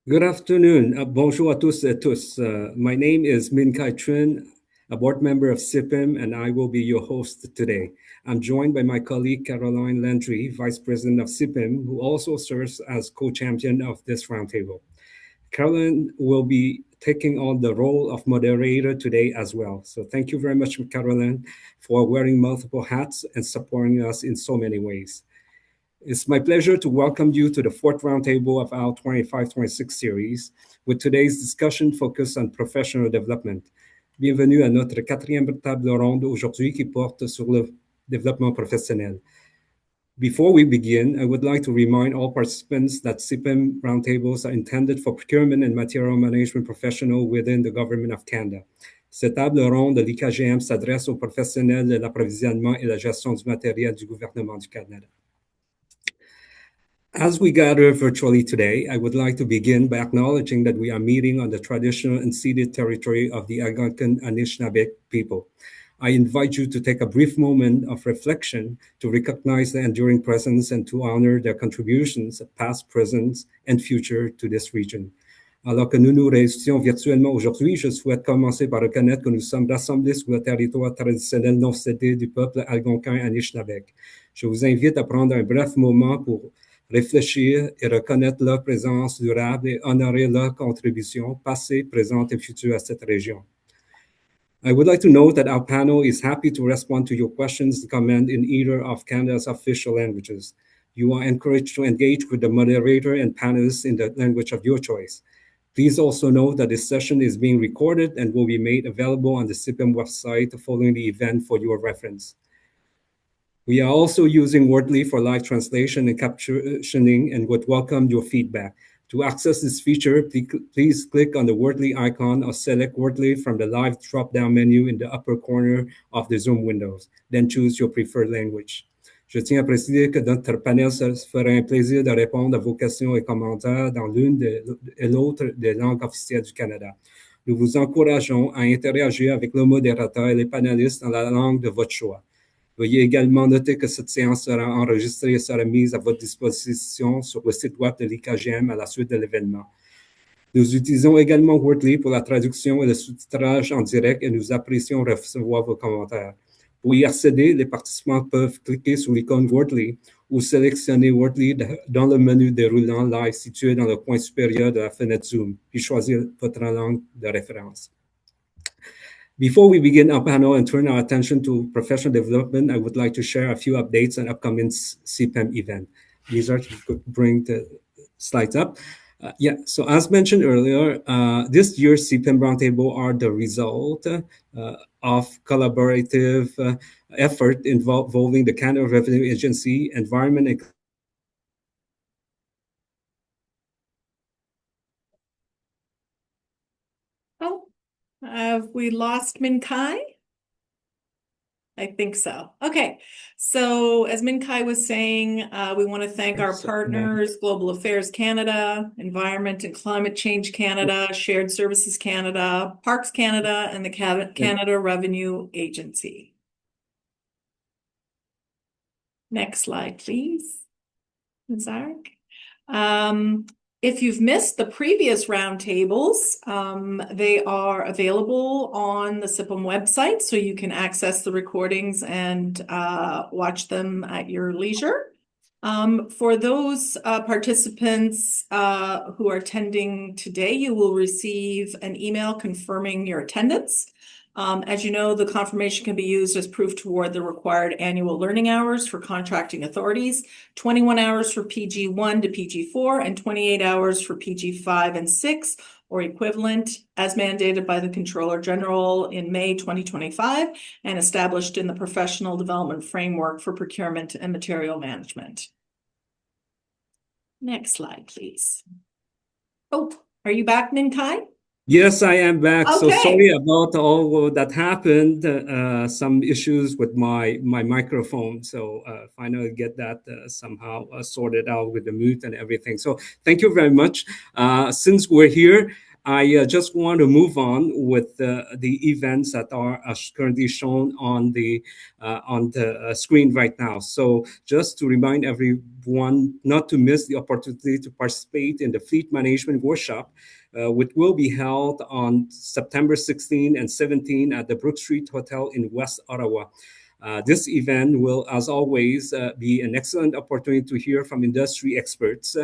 Good afternoon. Bonjour à tous et tous. My name is Min Kai Trin, a board member of CIPIM, and I will be your host today. I'm joined by my colleague Caroline Landry, Vice President of CIPIM, who also serves as co-champion of this roundtable. Caroline will be taking on the role of moderator today as well. So thank you very much, Caroline, for wearing multiple hats and supporting us in so many ways. It's my pleasure to welcome you to the fourth roundtable of our 25-26 series, with today's discussion focused on professional development. Bienvenue à notre quatrième table ronde aujourd'hui qui porte sur le développement professionnel. Before we begin, I would like to remind all participants that CIPIM roundtables are intended for procurement and material management professionals within the Government of Canada. Cette table ronde de l'IKGM s'adresse aux professionnels de l'approvisionnement et la gestion du matériel du gouvernement du Canada. As we gather virtually today, I would like to begin by acknowledging that we are meeting on the traditional and ceded territory of the Algonquin Anishinaabe people. I invite you to take a brief moment of reflection to recognize their enduring presence and to honor their contributions, past, present, and future, to this region. Alors que nous nous réunissons virtuellement aujourd'hui, je souhaite commencer par reconnaître que nous sommes rassemblés sur le territoire traditionnel non cédé du peuple algonquin Anishinaabe. Je vous invite à prendre un bref moment pour réfléchir et reconnaître leur présence durable et honorer leur contribution passée, présente et future à cette région. I would like to note that our panel is happy to respond to your questions and comment in either of Canada's official languages. You are encouraged to engage with the moderator and panelists in the language of your choice. Please also note that this session is being recorded and will be made available on the CIPIM website following the event for your reference. We are also using Wordly for live translation and captioning and would welcome your feedback. To access this feature, please click on the Wordly icon or select Wordly from the live drop-down menu in the upper corner of the Zoom windows. Then choose your preferred language. Je tiens à préciser que notre panel se fera un plaisir de répondre à vos questions et commentaires dans l'une et l'autre des langues officielles du Canada. Nous vous encourageons à interagir avec le modérateur et les panélistes dans la langue de votre choix. Veuillez également noter que cette séance sera enregistrée et sera mise à votre disposition sur le site web de l'IKGM à la suite de l'événement. Nous utilisons également Wordly pour la traduction et le sous-titrage en direct et nous apprécions recevoir vos commentaires. Pour y accéder, les participants peuvent cliquer sur l'icône Wordly ou sélectionner Wordly dans le menu déroulant live situé dans le coin supérieur de la fenêtre Zoom, puis choisir votre langue de référence. Before we begin our panel and turn our attention to professional development, I would like to share a few updates on upcoming CPEM event. These are to bring the slides up. So as mentioned earlier, this year's CPEM Roundtable are the result of collaborative effort involving the Canada Revenue Agency, Environment and Have we lost Min Kai? I think so. Okay. So as Min Kai was saying, we want to thank our partners, Global Affairs Canada, Environment and Climate Change Canada, Shared Services Canada, Parks Canada, and the Canada Revenue Agency. Next slide, please. Zarek. If you've missed the previous roundtables, they are available on the CIPIM website, so you can access the recordings and watch them at your leisure. For those participants who are attending today, you will receive an email confirming your attendance. As you know, the confirmation can be used as proof toward the required annual learning hours for contracting authorities, 21 hours for PG1 to PG4, and 28 hours for PG5 and 6, or equivalent, as mandated by the Comptroller General in May 2025 and established in the Professional Development Framework for Procurement and Material Management. Next slide, please. Oh, are you back, Min Kai? Yes, I am back. Okay. So sorry about all that happened. Some issues with my microphone. So finally get that somehow sorted out with the mute and everything. So thank you very much. Since we're here, I just want to move on with the events that are currently shown on the screen right now. So just to remind everyone not to miss the opportunity to participate in the fleet management workshop, which will be held on September 16 and 17 at the Brook Street Hotel in West Ottawa. This event will, as always, be an excellent opportunity to hear from industry experts,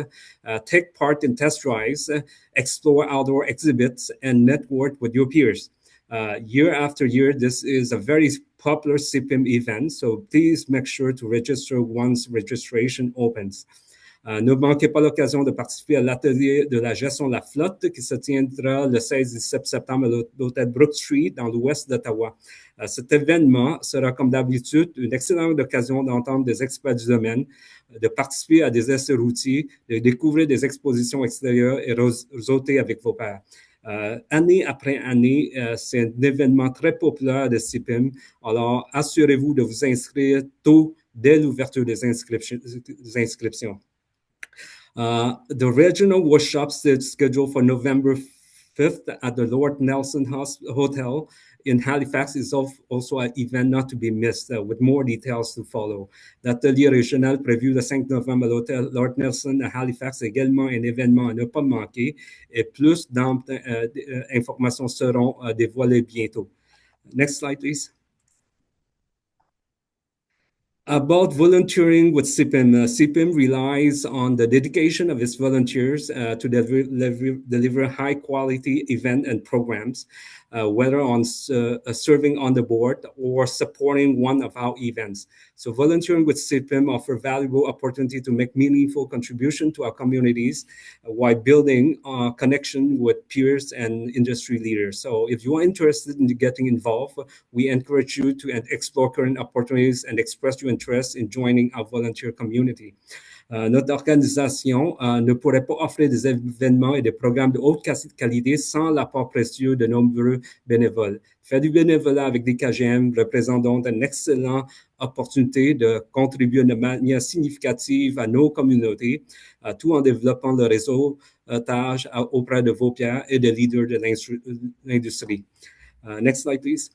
take part in test drives, explore outdoor exhibits, and network with your peers. Year after year, this is a very popular CPIM event, so please make sure to register once registration opens. Ne manquez pas l'occasion de participer à l'atelier de la gestion de la flotte qui se tiendra le 16 et 17 septembre à l'hôtel Brook Street dans l'ouest d'Ottawa. Cet événement sera, comme d'habitude, une excellente occasion d'entendre des experts du domaine, de participer à des essais routiers, de découvrir des expositions extérieures et réseauter avec vos pairs. Année après année, c'est un événement très populaire de CIPIM. Alors, assurez-vous de vous inscrire tôt dès l'ouverture des inscriptions. The regional workshops is scheduled for November 5th at the Lord Nelson Hotel in Halifax is also an event not to be missed, with more details to follow. L'atelier régional prévu le 5 novembre à l'hôtel Lord Nelson à Halifax est également un événement à ne pas manquer et plus d'informations seront dévoilées bientôt. Next slide, please. About volunteering with CIPIM, CIPIM relies on the dedication of its volunteers to deliver high-quality event and programs, whether on serving on the board or supporting one of our events. So volunteering with CIPIM offers valuable opportunity to make meaningful contribution to our communities while building a connection with peers and industry leaders. So if you are interested in getting involved, we encourage you to explore current opportunities and express your interest in joining our volunteer community. Notre organisation ne pourrait pas offrir des événements et des programmes de haute qualité sans l'apport précieux de nombreux bénévoles. Faire du bénévolat avec des KGM représente donc une excellente opportunité de contribuer de manière significative à nos communautés, tout en développant le réseautage auprès de vos pairs et des leaders de l'industrie. Next slide, please.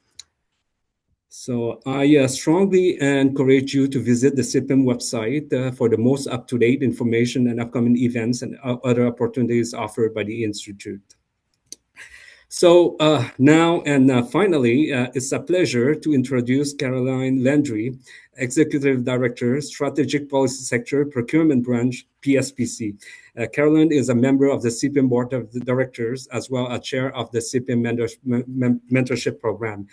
So I strongly encourage you to visit the CIPIM website for the most up-to-date information and upcoming events and other opportunities offered by the Institute. So now and finally, it's a pleasure to introduce Caroline Landry, Executive Director, Strategic Policy Sector, Procurement Branch, PSPC. Caroline is a member of the CIPIM Board of Directors, as well as chair of the CIPIM Mentorship Program.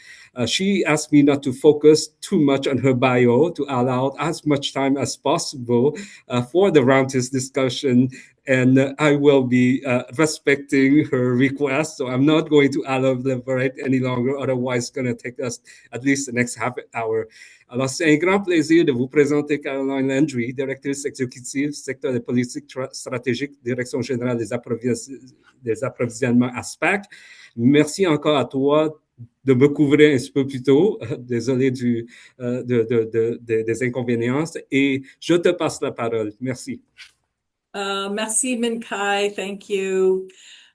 She asked me not to focus too much on her bio to allow as much time as possible for the roundtable discussion, and I will be respecting her request, so I'm not going to elaborate any longer, otherwise it's going to take us at least the next half hour. Alors, c'est un grand plaisir de vous présenter Caroline Landry, directrice exécutive, secteur de politique stratégique, direction générale des approvisionnements ASPAC. Merci encore à toi de me couvrir un petit peu plus tôt. Désolé des inconvénients. Et je te passe la parole. Merci. Merci, Minh Khai. Thank you.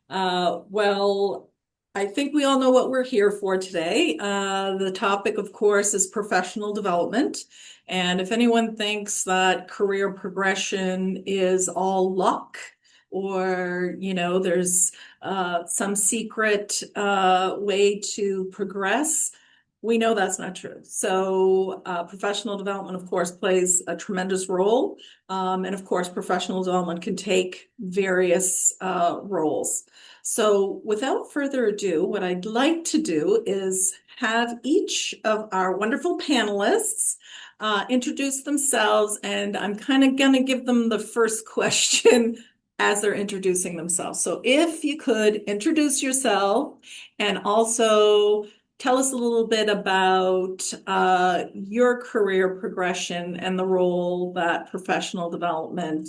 Well, I think we all know what we're here for today. The topic, of course, is professional development. And if anyone thinks that career progression is all luck, or, you know, there's some secret way to progress, we know that's not true. So professional development, of course, plays a tremendous role. And of course, professional development can take various roles. So without further ado, what I'd like to do is have each of our wonderful panelists introduce themselves, and I'm kind of going to give them the first question as they're introducing themselves. So if you could introduce yourself and also tell us a little bit about your career progression and the role that professional development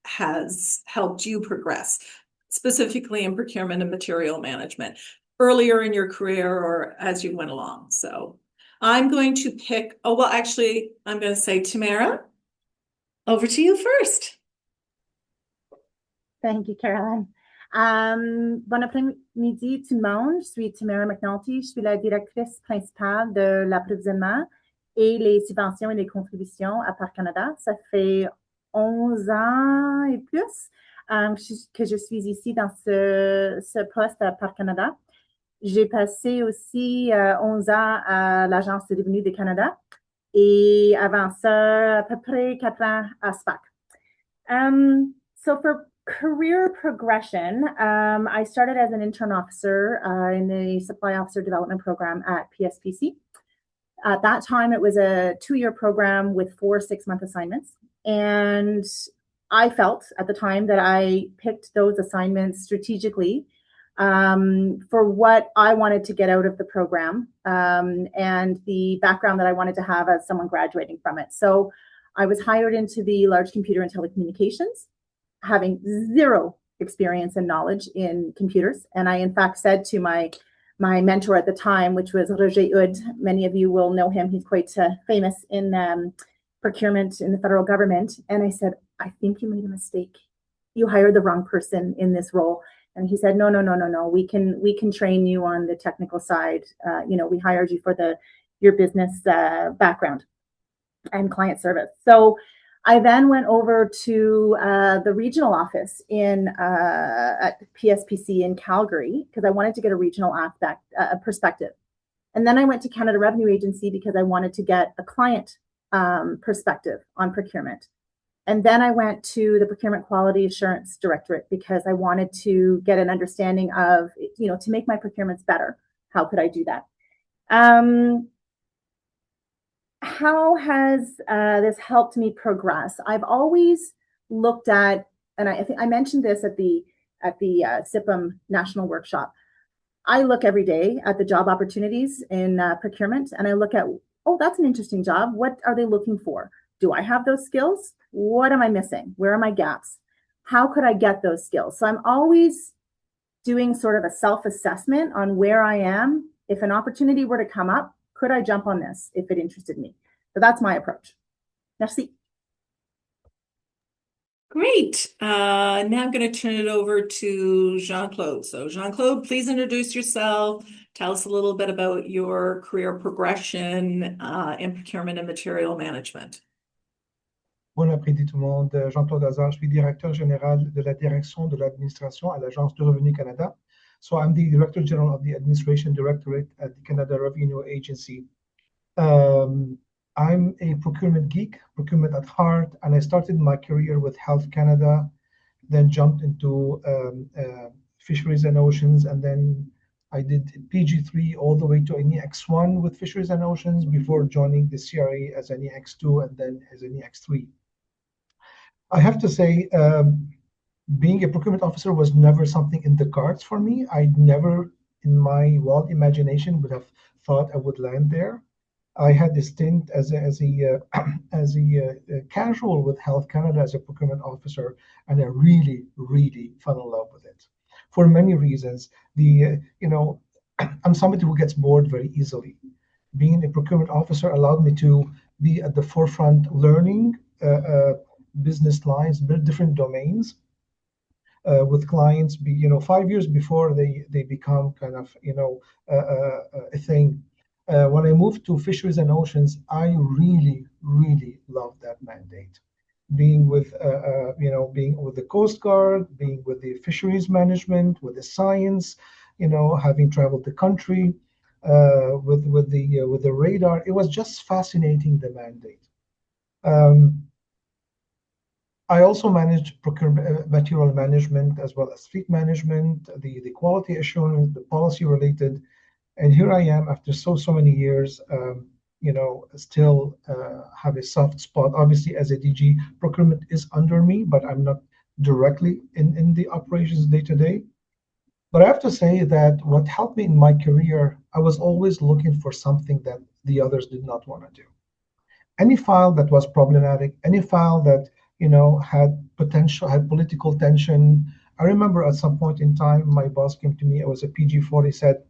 has helped you progress, specifically in procurement and material management, earlier in your career or as you went along. So I'm going to pick, I'm going to say, Tamara, over to you first. Thank you, Caroline. Bon après-midi tout le monde, je suis Tamara McNulty, je suis la directrice principale de l'approvisionnement et les subventions et les contributions à Parc Canada. Ça fait 11 ans et plus que je suis ici dans ce poste à Parc Canada. J'ai passé aussi 11 ans à l'Agence de revenus du Canada et avant ça, à peu près 4 ans à SPAC. So for career progression, I started as an intern officer in the supply officer development program at PSPC. At that time, it was a 2-year program with 4 6-month assignments. And I felt at the time that I picked those assignments strategically for what I wanted to get out of the program and the background that I wanted to have as someone graduating from it. So I was hired into the large computer and telecommunications, having zero experience and knowledge in computers. And I, in fact, said to my mentor at the time, which was Roger Hood, many of you will know him. He's quite famous in procurement in the federal government. And I said, I think you made a mistake. You hired the wrong person in this role. And he said, no. We can train you on the technical side. We hired you for your business background and client service. So I then went over to the regional office at PSPC in Calgary because I wanted to get a regional perspective. And then I went to Canada Revenue Agency because I wanted to get a client perspective on procurement. And then I went to the Procurement Quality Assurance Directorate because I wanted to get an understanding of, to make my procurements better. How could I do that? How has this helped me progress? I've always looked at, and I think I mentioned this at the CIPM National Workshop. I look every day at the job opportunities in procurement, and I look at, that's an interesting job. What are they looking for? Do I have those skills? What am I missing? Where are my gaps? How could I get those skills? So I'm always doing sort of a self-assessment on where I am. If an opportunity were to come up, could I jump on this if it interested me? So that's my approach. Merci. Great. Now I'm going to turn it over to Jean-Claude. So Jean-Claude, please introduce yourself. Tell us a little bit about your career progression in procurement and material management. Bon après-midi tout le monde. Jean-Claude Hazard, je suis directeur général de la direction de l'administration à l'Agence de Revenu Canada. So I'm the Director General of the Administration Directorate at the Canada Revenue Agency. I'm a procurement geek, procurement at heart, and I started my career with Health Canada, then jumped into Fisheries and Oceans, and then I did PG3 all the way to NEX1 with Fisheries and Oceans before joining the CRA as NEX2 and then as NEX3. I have to say, being a procurement officer was never something in the cards for me. I never, in my wild imagination, would have thought I would land there. I had a stint as a casual with Health Canada as a procurement officer, and I really, really fell in love with it for many reasons. I'm somebody who gets bored very easily. Being a procurement officer allowed me to be at the forefront, learning business lines, different domains with clients. 5 years before they become kind of a thing. When I moved to Fisheries and Oceans, I really, really loved that mandate. Being with the Coast Guard, being with the fisheries management, with the science, having traveled the country, with the radar, it was just fascinating, the mandate. I also managed procurement, material management, as well as fleet management, the quality assurance, the policy related. And here I am after so many years, still have a soft spot. Obviously, as a DG, procurement is under me, but I'm not directly in the operations day to day. But I have to say that what helped me in my career, I was always looking for something that the others did not want to do. Any file that was problematic, any file that had potential, had political tension. I remember at some point in time, my boss came to me. It was a PG40. Said,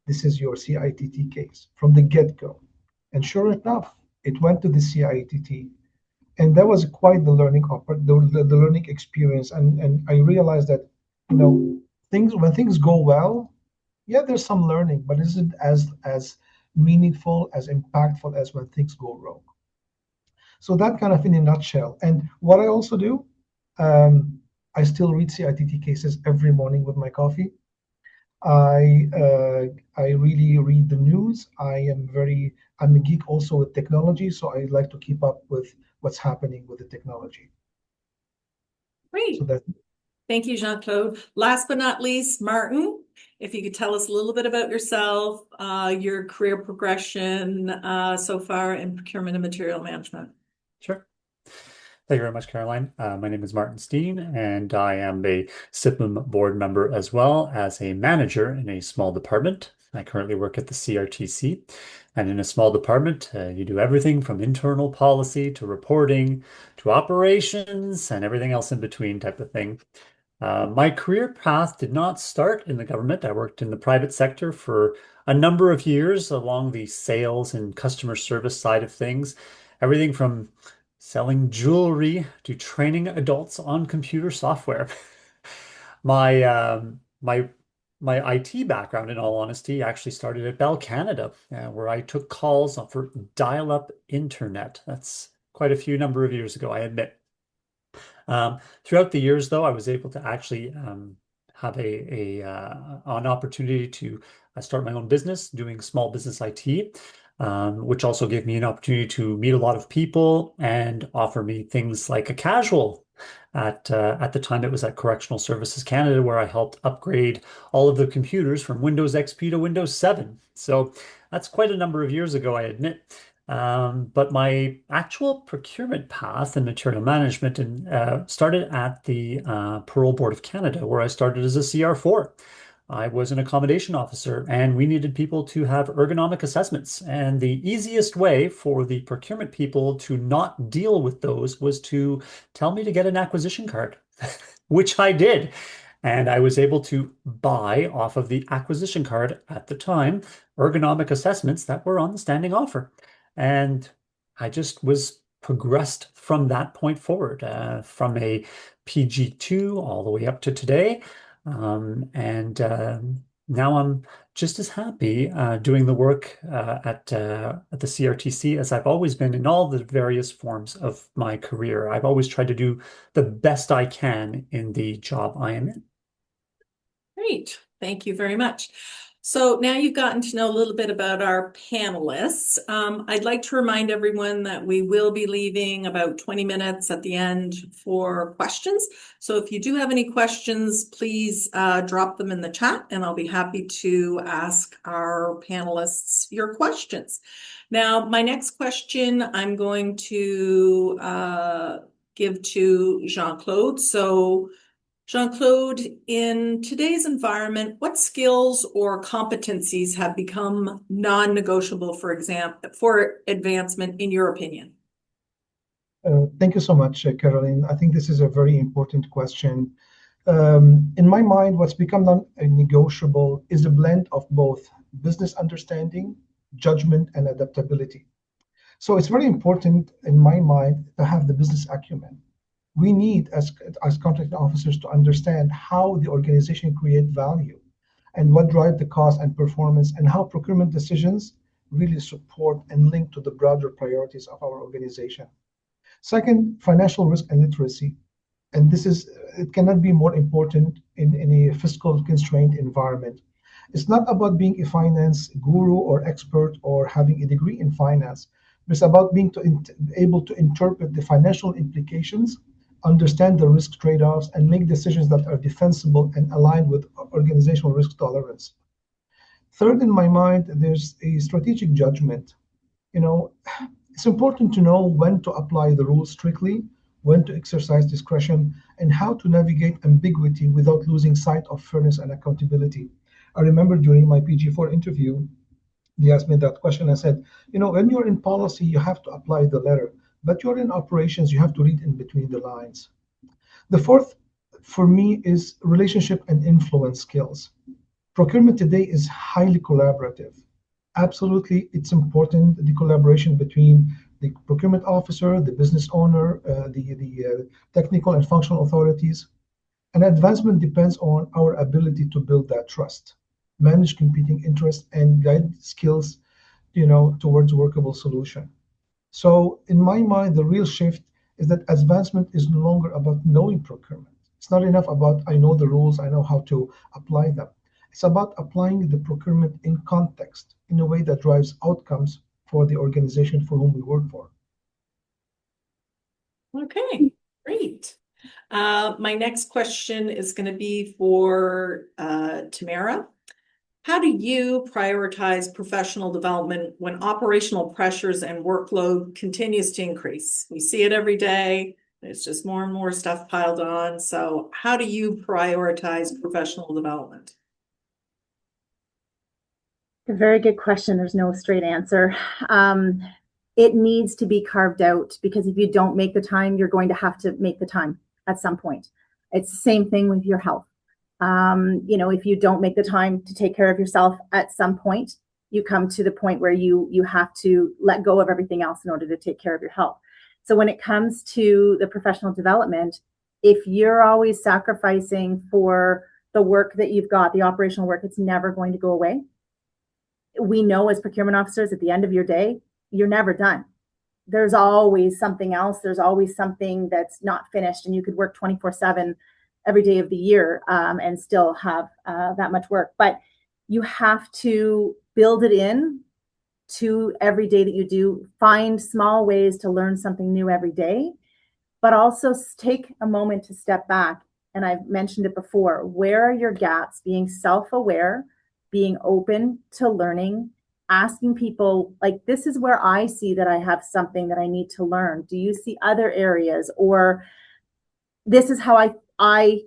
"This is your CITT case," from the get-go. And sure enough, it went to the CITT, and that was quite the learning experience. And I realized that when things go well, yeah, there's some learning, but it isn't as meaningful, as impactful as when things go wrong. So that kind of in a nutshell. And what I also do, I still read CITT cases every morning with my coffee. I really read the news. I'm a geek also with technology, so I like to keep up with what's happening with the technology. Great. So that. Thank you, Jean-Claude. Last but not least, Martin, if you could tell us a little bit about yourself, your career progression so far in procurement and material management. Sure. Thank you very much, Caroline. My name is Martin Steen, and I am a CIPM board member as well as a manager in a small department. I currently work at the CRTC, and in a small department, you do everything from internal policy to reporting to operations and everything else in between type of thing. My career path did not start in the government. I worked in the private sector for a number of years along the sales and customer service side of things. Everything from selling jewelry to training adults on computer software. My IT background, in all honesty, actually started at Bell Canada, where I took calls for dial-up internet. That's quite a few number of years ago, I admit. Throughout the years, though, I was able to actually have an opportunity to start my own business doing small business IT, which also gave me an opportunity to meet a lot of people and offer me things like a casual. At the time, it was at Correctional Services Canada, where I helped upgrade all of the computers from Windows XP to Windows 7. So that's quite a number of years ago, I admit. But my actual procurement path in material management started at the Parole Board of Canada, where I started as a CR4. I was an accommodation officer, and we needed people to have ergonomic assessments. And the easiest way for the procurement people to not deal with those was to tell me to get an acquisition card, which I did. And I was able to buy off of the acquisition card at the time ergonomic assessments that were on the standing offer. And I just was progressed from that point forward, from a PG2 all the way up to today. Now I'm just as happy doing the work at the CRTC as I've always been in all the various forms of my career. I've always tried to do the best I can in the job I am in. Great. Thank you very much. So now you've gotten to know a little bit about our panelists. I'd like to remind everyone that we will be leaving about 20 minutes at the end for questions. So if you do have any questions, please drop them in the chat, and I'll be happy to ask our panelists your questions. Now, my next question I'm going to give to Jean-Claude. So Jean-Claude, in today's environment, what skills or competencies have become non-negotiable, for advancement, in your opinion? Thank you so much, Caroline. I think this is a very important question. In my mind, what's become non-negotiable is a blend of both business understanding, judgment, and adaptability. So it's very important, in my mind, to have the business acumen. We need, as contract officers, to understand how the organization creates value and what drives the cost and performance, and how procurement decisions really support and link to the broader priorities of our organization. Second, financial risk and literacy. And it cannot be more important in a fiscal constrained environment. It's not about being a finance guru or expert or having a degree in finance. It's about being able to interpret the financial implications, understand the risk trade-offs, and make decisions that are defensible and aligned with organizational risk tolerance. Third, in my mind, there's a strategic judgment. It's important to know when to apply the rules strictly, when to exercise discretion, and how to navigate ambiguity without losing sight of fairness and accountability. I remember during my PG4 interview, they asked me that question. I said, when you're in policy, you have to apply the letter. But you're in operations, you have to read in between the lines. The fourth, for me, is relationship and influence skills. Procurement today is highly collaborative. Absolutely, it's important, the collaboration between the procurement officer, the business owner, the technical and functional authorities. And advancement depends on our ability to build that trust, manage competing interests, and guide skills, towards workable solution. So in my mind, the real shift is that advancement is no longer about knowing procurement. It's not enough about I know the rules, I know how to apply them. It's about applying the procurement in context in a way that drives outcomes for the organization for whom we work for. Okay, great. My next question is going to be for Tamara. How do you prioritize professional development when operational pressures and workload continues to increase? We see it every day. There's just more and more stuff piled on. So how do you prioritize professional development? A very good question. There's no straight answer. It needs to be carved out, because if you don't make the time, you're going to have to make the time at some point. It's the same thing with your health. If you don't make the time to take care of yourself at some point, you come to the point where you have to let go of everything else in order to take care of your health. So when it comes to the professional development, if you're always sacrificing for the work that you've got, the operational work, it's never going to go away. We know as procurement officers, at the end of your day, you're never done. There's always something else. There's always something that's not finished, and you could work 24/7 every day of the year and still have that much work. But you have to build it in to every day that you do. Find small ways to learn something new every day, but also take a moment to step back. And I've mentioned it before. Where are your gaps? Being self-aware, being open to learning, asking people, like, this is where I see that I have something that I need to learn. Do you see other areas? Or this is how I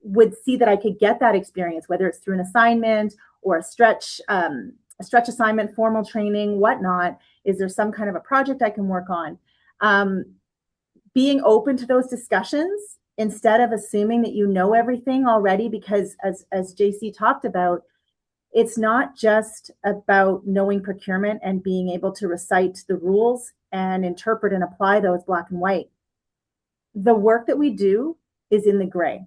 would see that I could get that experience, whether it's through an assignment or a stretch assignment, formal training, whatnot. Is there some kind of a project I can work on? Being open to those discussions instead of assuming that you know everything already, because as JC talked about, it's not just about knowing procurement and being able to recite the rules and interpret and apply those black and white. The work that we do is in the gray.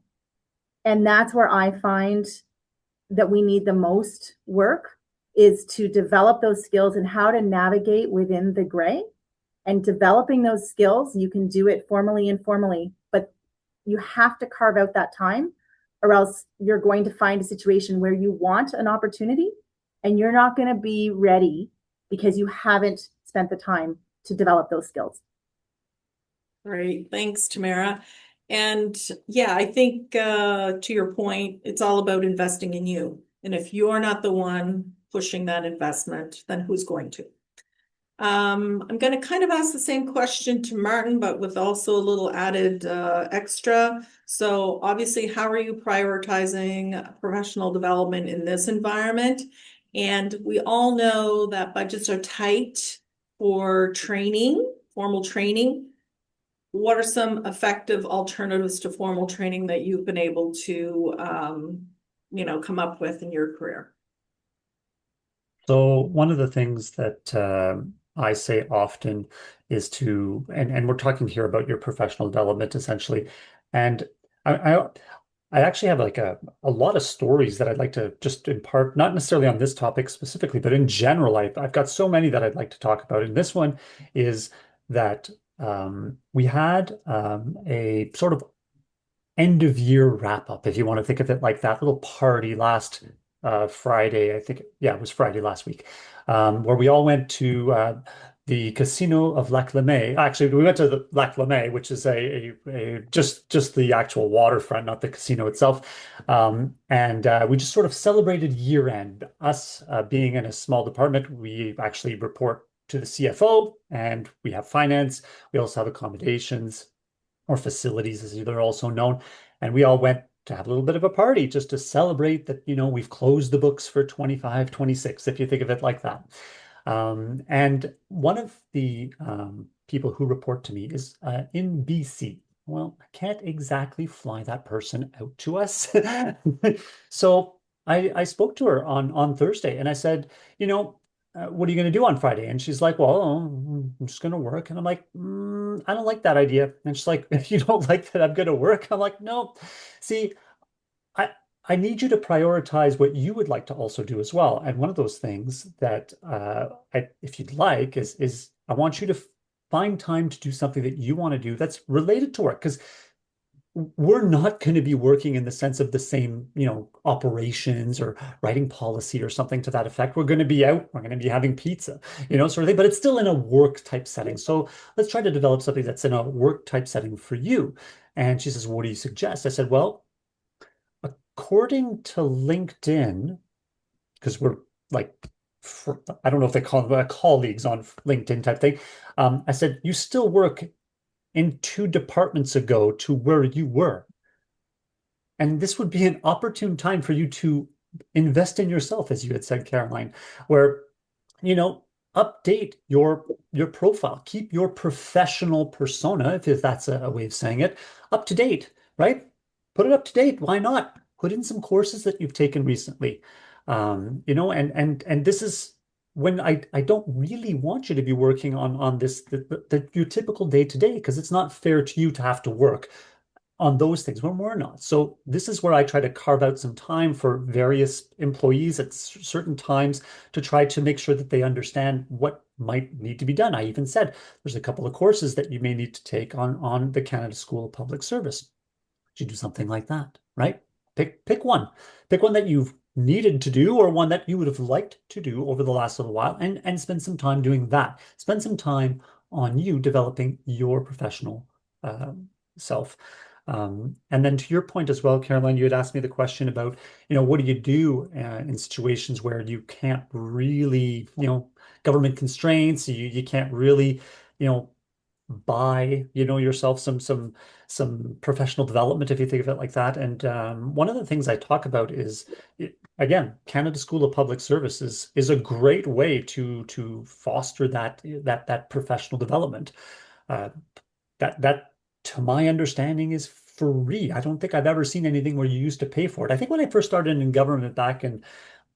And that's where I find that we need the most work, is to develop those skills and how to navigate within the gray. And developing those skills, you can do it formally, informally, but you have to carve out that time, or else you're going to find a situation where you want an opportunity and you're not going to be ready because you haven't spent the time to develop those skills. Great. Thanks, Tamara. And yeah, I think to your point, it's all about investing in you. And if you're not the one pushing that investment, then who's going to? I'm going to kind of ask the same question to Martin, but with also a little added extra. So obviously, how are you prioritizing professional development in this environment? And we all know that budgets are tight for training, formal training. What are some effective alternatives to formal training that you've been able to, come up with in your career? So one of the things that I say often is to, and we're talking here about your professional development essentially, and I actually have like a lot of stories that I'd like to just impart, not necessarily on this topic specifically, but in general, I've got so many that I'd like to talk about. And this one is that we had a sort of end of year wrap up, if you want to think of it like that, little party last Friday. I think, yeah, it was Friday last week, where we all went to the Casino of Lac Le May. Actually, we went to the Lac Le May, which is just the actual waterfront, not the casino itself. And we just sort of celebrated year end. Us being in a small department, we actually report to the CFO, and we have finance. We also have accommodations, or facilities as they're also known. And we all went to have a little bit of a party just to celebrate that, we've closed the books for 25, 26, if you think of it like that. And one of the people who report to me is in BC. Well, I can't exactly fly that person out to us. So I spoke to her on Thursday, and I said, what are you going to do on Friday? And she's like, well, I'm just going to work. And I'm like, I don't like that idea. And she's like, if you don't like that I'm going to work, I'm like, no. See, I need you to prioritize what you would like to also do as well. And one of those things that if you'd like, is I want you to find time to do something that you want to do that's related to work. Because we're not going to be working in the sense of the same, operations or writing policy or something to that effect. We're going to be out, we're going to be having pizza, sort of thing, but it's still in a work type setting. So let's try to develop something that's in a work type setting for you. And she says, what do you suggest? I said, well, according to LinkedIn, because we're like, I don't know if they call them colleagues on LinkedIn type thing. I said, you still work in 2 departments ago to where you were. And this would be an opportune time for you to invest in yourself, as you had said, Caroline, where, update your profile, keep your professional persona, if that's a way of saying it, up to date, right? Put it up to date. Why not? Put in some courses that you've taken recently. And this is when I don't really want you to be working on this, your typical day to day, because it's not fair to you to have to work on those things when we're not. So this is where I try to carve out some time for various employees at certain times to try to make sure that they understand what might need to be done. I even said there's a couple of courses that you may need to take on the Canada School of Public Service. You do something like that, right? Pick one. Pick one that you've needed to do or one that you would have liked to do over the last little while and spend some time doing that. Spend some time on you developing your professional self. And then to your point as well, Caroline, you had asked me the question about, what do you do in situations where you can't really, government constraints, you can't really, buy, yourself some professional development, if you think of it like that. And one of the things I talk about is, again, Canada School of Public Service is a great way to foster that professional development. That to my understanding is free. I don't think I've ever seen anything where you used to pay for it. I think when I first started in government back in,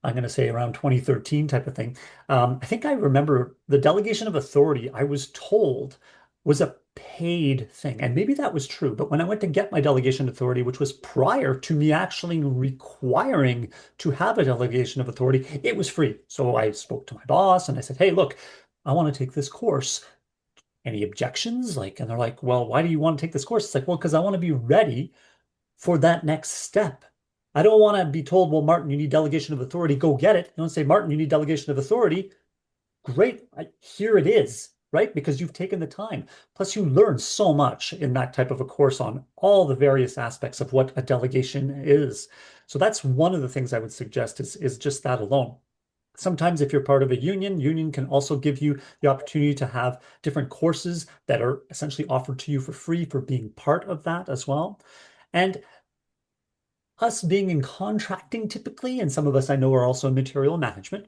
I'm going to say around 2013 type of thing, I think I remember the delegation of authority, I was told, was a paid thing. And maybe that was true. But when I went to get my delegation authority, which was prior to me actually requiring to have a delegation of authority, it was free. So I spoke to my boss and I said, hey, look, I want to take this course. Any objections? And they're like, well, why do you want to take this course? It's like, well, because I want to be ready for that next step. I don't want to be told, well, Martin, you need delegation of authority, go get it. You don't say, Martin, you need delegation of authority. Great, here it is, right? Because you've taken the time. Plus, you learn so much in that type of a course on all the various aspects of what a delegation is. So that's one of the things I would suggest is just that alone. Sometimes if you're part of a union can also give you the opportunity to have different courses that are essentially offered to you for free for being part of that as well. And us being in contracting typically, and some of us I know are also in material management,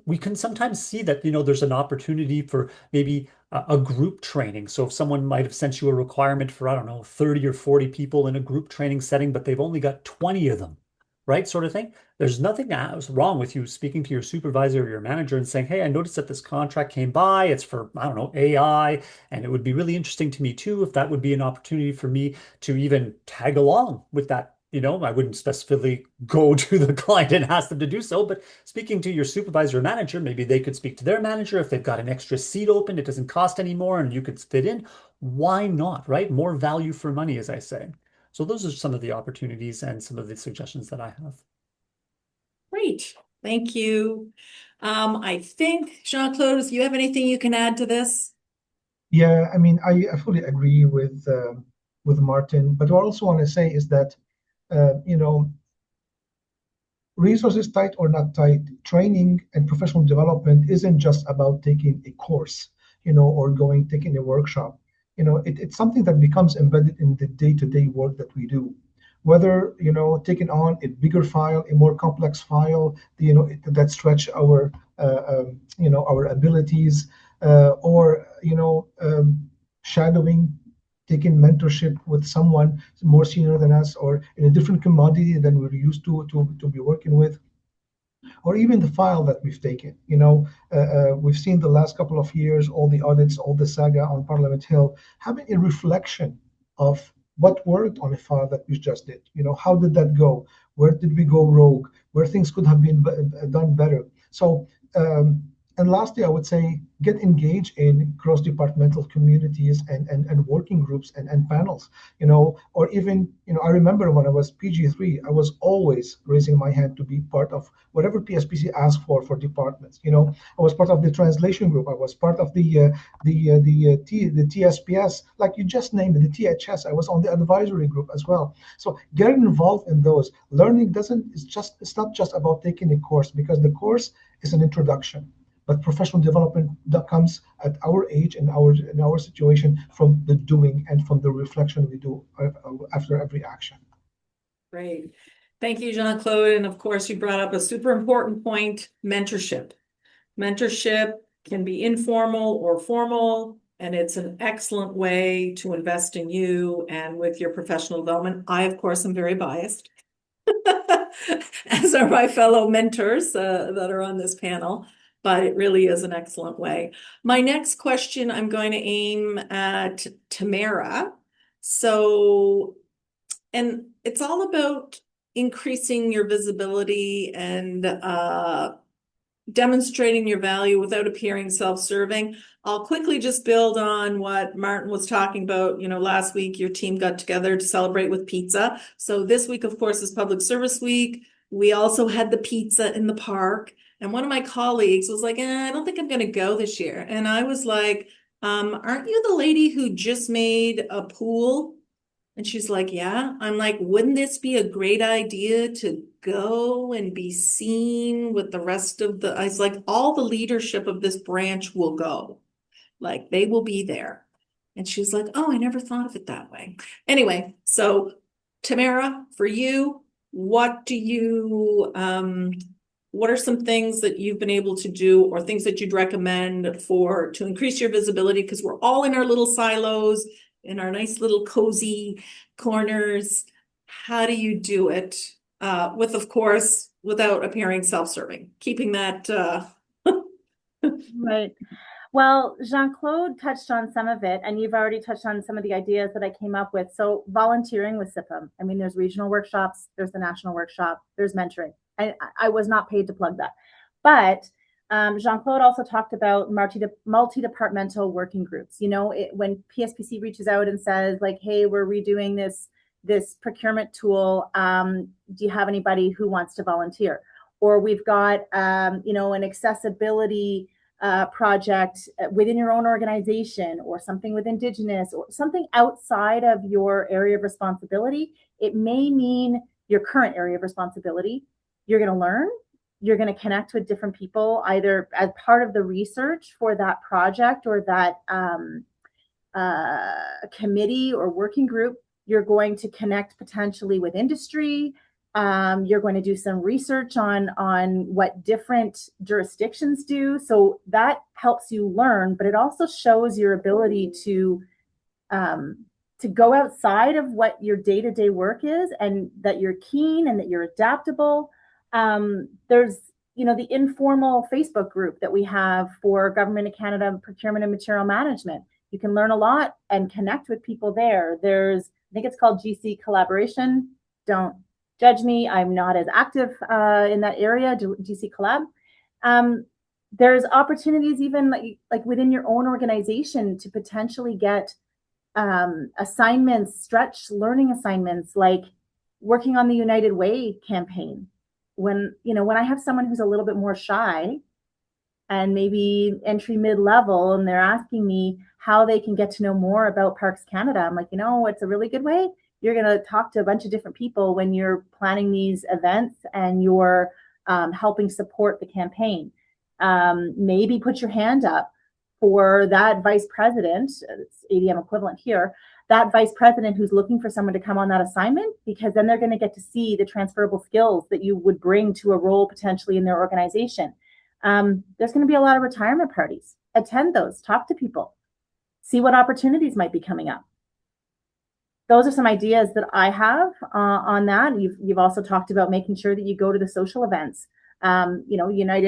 we can sometimes see that, there's an opportunity for maybe a group training. So if someone might have sent you a requirement for, I don't know, 30 or 40 people in a group training setting, but they've only got 20 of them, right? Sort of thing. There's nothing wrong with you speaking to your supervisor or your manager and saying, hey, I noticed that this contract came by. It's for, I don't know, AI. And it would be really interesting to me too, if that would be an opportunity for me to even tag along with that. I wouldn't specifically go to the client and ask them to do so, but speaking to your supervisor or manager, maybe they could speak to their manager. If they've got an extra seat open, it doesn't cost any more and you could fit in. Why not, right? More value for money, as I say. So those are some of the opportunities and some of the suggestions that I have. Great. Thank you. I think, Jean-Claude, if you have anything you can add to this? Yeah, I mean, I fully agree with Martin, but what I also want to say is that resources tight or not tight, training and professional development isn't just about taking a course, or taking a workshop. It's something that becomes embedded in the day-to-day work that we do. Whether, taking on a bigger file, a more complex file, that stretch our, our abilities, or, shadowing, taking mentorship with someone more senior than us or in a different commodity than we're used to be working with. or even the file that we've taken. We've seen the last couple of years, all the audits, all the saga on Parliament Hill, having a reflection of what worked on a file that we just did. How did that go? Where did we go rogue? Where things could have been done better? So, and lastly, I would say get engaged in cross-departmental communities and working groups and panels, or even, I remember when I was PG3, I was always raising my hand to be part of whatever PSPC asked for departments. I was part of the translation group. I was part of the TSPS, like you just named it, the THS. I was on the advisory group as well. So getting involved in those. Learning it's not just about taking a course, because the course is an introduction. But professional development that comes at our age and in our situation from the doing and from the reflection we do after every action. Great. Thank you, Jean-Claude. And of course, you brought up a super important point, mentorship. Mentorship can be informal or formal, and it's an excellent way to invest in you and with your professional development. I, of course, am very biased, as are my fellow mentors that are on this panel. But it really is an excellent way. My next question, I'm going to aim at Tamara. So, and it's all about increasing your visibility and demonstrating your value without appearing self-serving. I'll quickly just build on what Martin was talking about. Last week, your team got together to celebrate with pizza. So this week, of course, is Public Service Week. We also had the pizza in the park. And one of my colleagues was like, I don't think I'm going to go this year. And I was like, aren't you the lady who just made a pool? And she's like, yeah. I'm like, wouldn't this be a great idea to go and be seen with the rest of I was like, all the leadership of this branch will go. Like, they will be there. And she's like, oh, I never thought of it that way. Anyway, so Tamara, for you, what are some things that you've been able to do or things that you'd recommend to increase your visibility? Because we're all in our little silos, in our nice little cozy corners. How do you do it of course, without appearing self-serving, keeping that... Right. Well, Jean-Claude touched on some of it, and you've already touched on some of the ideas that I came up with. So volunteering with CIPM. I mean, there's regional workshops, there's the national workshop, there's mentoring. I was not paid to plug that. But Jean-Claude also talked about multi-departmental working groups. When PSPC reaches out and says, like, hey, we're redoing this procurement tool, do you have anybody who wants to volunteer? Or we've got, an accessibility project within your own organization, or something with Indigenous, or something outside of your area of responsibility. It may mean your current area of responsibility. You're going to learn, you're going to connect with different people, either as part of the research for that project or that committee or working group. You're going to connect potentially with industry. You're going to do some research on what different jurisdictions do. So that helps you learn, but it also shows your ability to go outside of what your day-to-day work is, and that you're keen and that you're adaptable. There's, the informal Facebook group that we have for Government of Canada Procurement and Material Management. You can learn a lot and connect with people there. There's, I think it's called GC Collaboration. Don't judge me. I'm not as active in that area, GC Collab. There's opportunities even like within your own organization to potentially get assignments, stretch learning assignments, like working on the United Way campaign. When I have someone who's a little bit more shy and maybe entry mid-level, and they're asking me how they can get to know more about Parks Canada, I'm like, it's a really good way. You're going to talk to a bunch of different people when you're planning these events and you're helping support the campaign. Maybe put your hand up for that vice president, it's ADM equivalent here, that vice president who's looking for someone to come on that assignment, because then they're going to get to see the transferable skills that you would bring to a role potentially in their organization. There's going to be a lot of retirement parties. Attend those, talk to people, see what opportunities might be coming up. Those are some ideas that I have on that. You've also talked about making sure that you go to the social events. the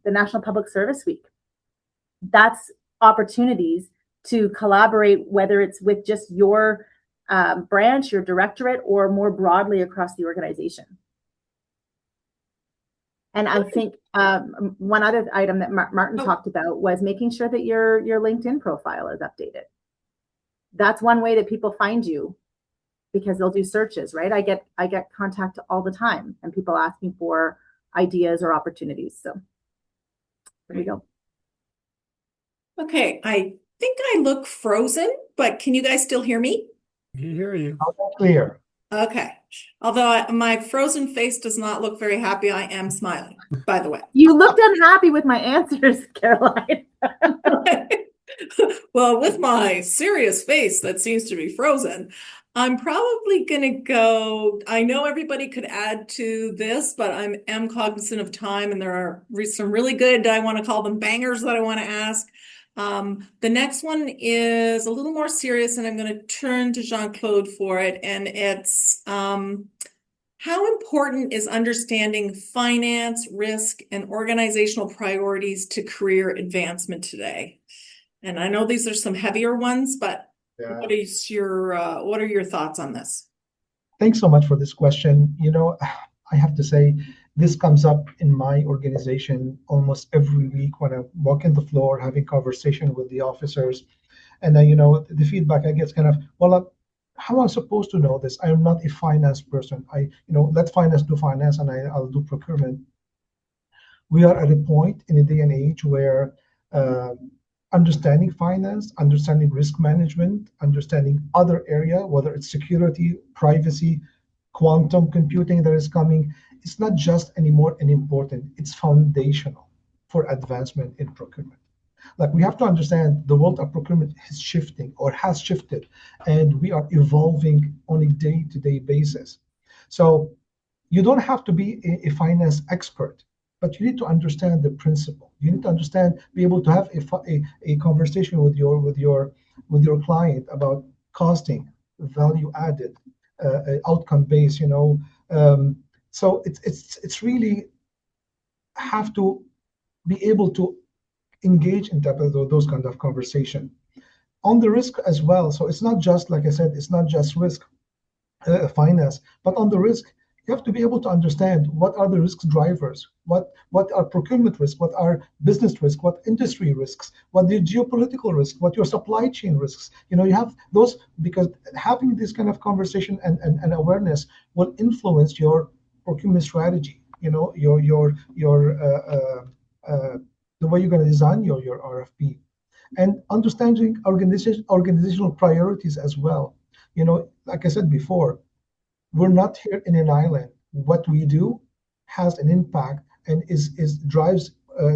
National Public Service Week. That's opportunities to collaborate, whether it's with just your branch, your directorate, or more broadly across the organization. And I think one other item that Martin talked about was making sure that your LinkedIn profile is updated. That's one way that people find you, because they'll do searches, right? I get contact all the time, and people asking for ideas or opportunities. So there we go. Okay, I think I look frozen, but can you guys still hear me? We hear you. Clear. Okay. Although my frozen face does not look very happy, I am smiling, by the way. You looked unhappy with my answers, Caroline. Well, with my serious face that seems to be frozen, I'm probably going to go. I know everybody could add to this, but I am cognizant of time, and there are some really good, I want to call them bangers, that I want to ask. The next one is a little more serious, and I'm going to turn to Jean-Claude for it. And it's how important is understanding finance, risk, and organizational priorities to career advancement today? And I know these are some heavier ones, but what are your thoughts on this? Thanks so much for this question. I have to say, this comes up in my organization almost every week when I walk in the floor having conversation with the officers. And the feedback I get is kind of, well, how am I supposed to know this? I am not a finance person. Let finance do finance, and I'll do procurement. We are at a point in a day and age where understanding finance, understanding risk management, understanding other area, whether it's security, privacy, quantum computing that is coming, it's not just anymore unimportant, it's foundational for advancement in procurement. Like, we have to understand the world of procurement is shifting, or has shifted, and we are evolving on a day-to-day basis. So you don't have to be a finance expert, but you need to understand the principle. You need to understand, be able to have a conversation with your client about costing, value added, outcome based. So it's really have to be able to engage in those kind of conversation on the risk as well. So it's not just, like I said, it's not just risk finance, but on the risk, you have to be able to understand what are the risk drivers, what are procurement risks, what are business risks, what industry risks, what the geopolitical risk, what your supply chain risks. You have those, because having this kind of conversation and awareness will influence your procurement strategy. The way you're going to design your RFP, and understanding organizational priorities as well. Like I said before, we're not here in an island. What we do has an impact and drives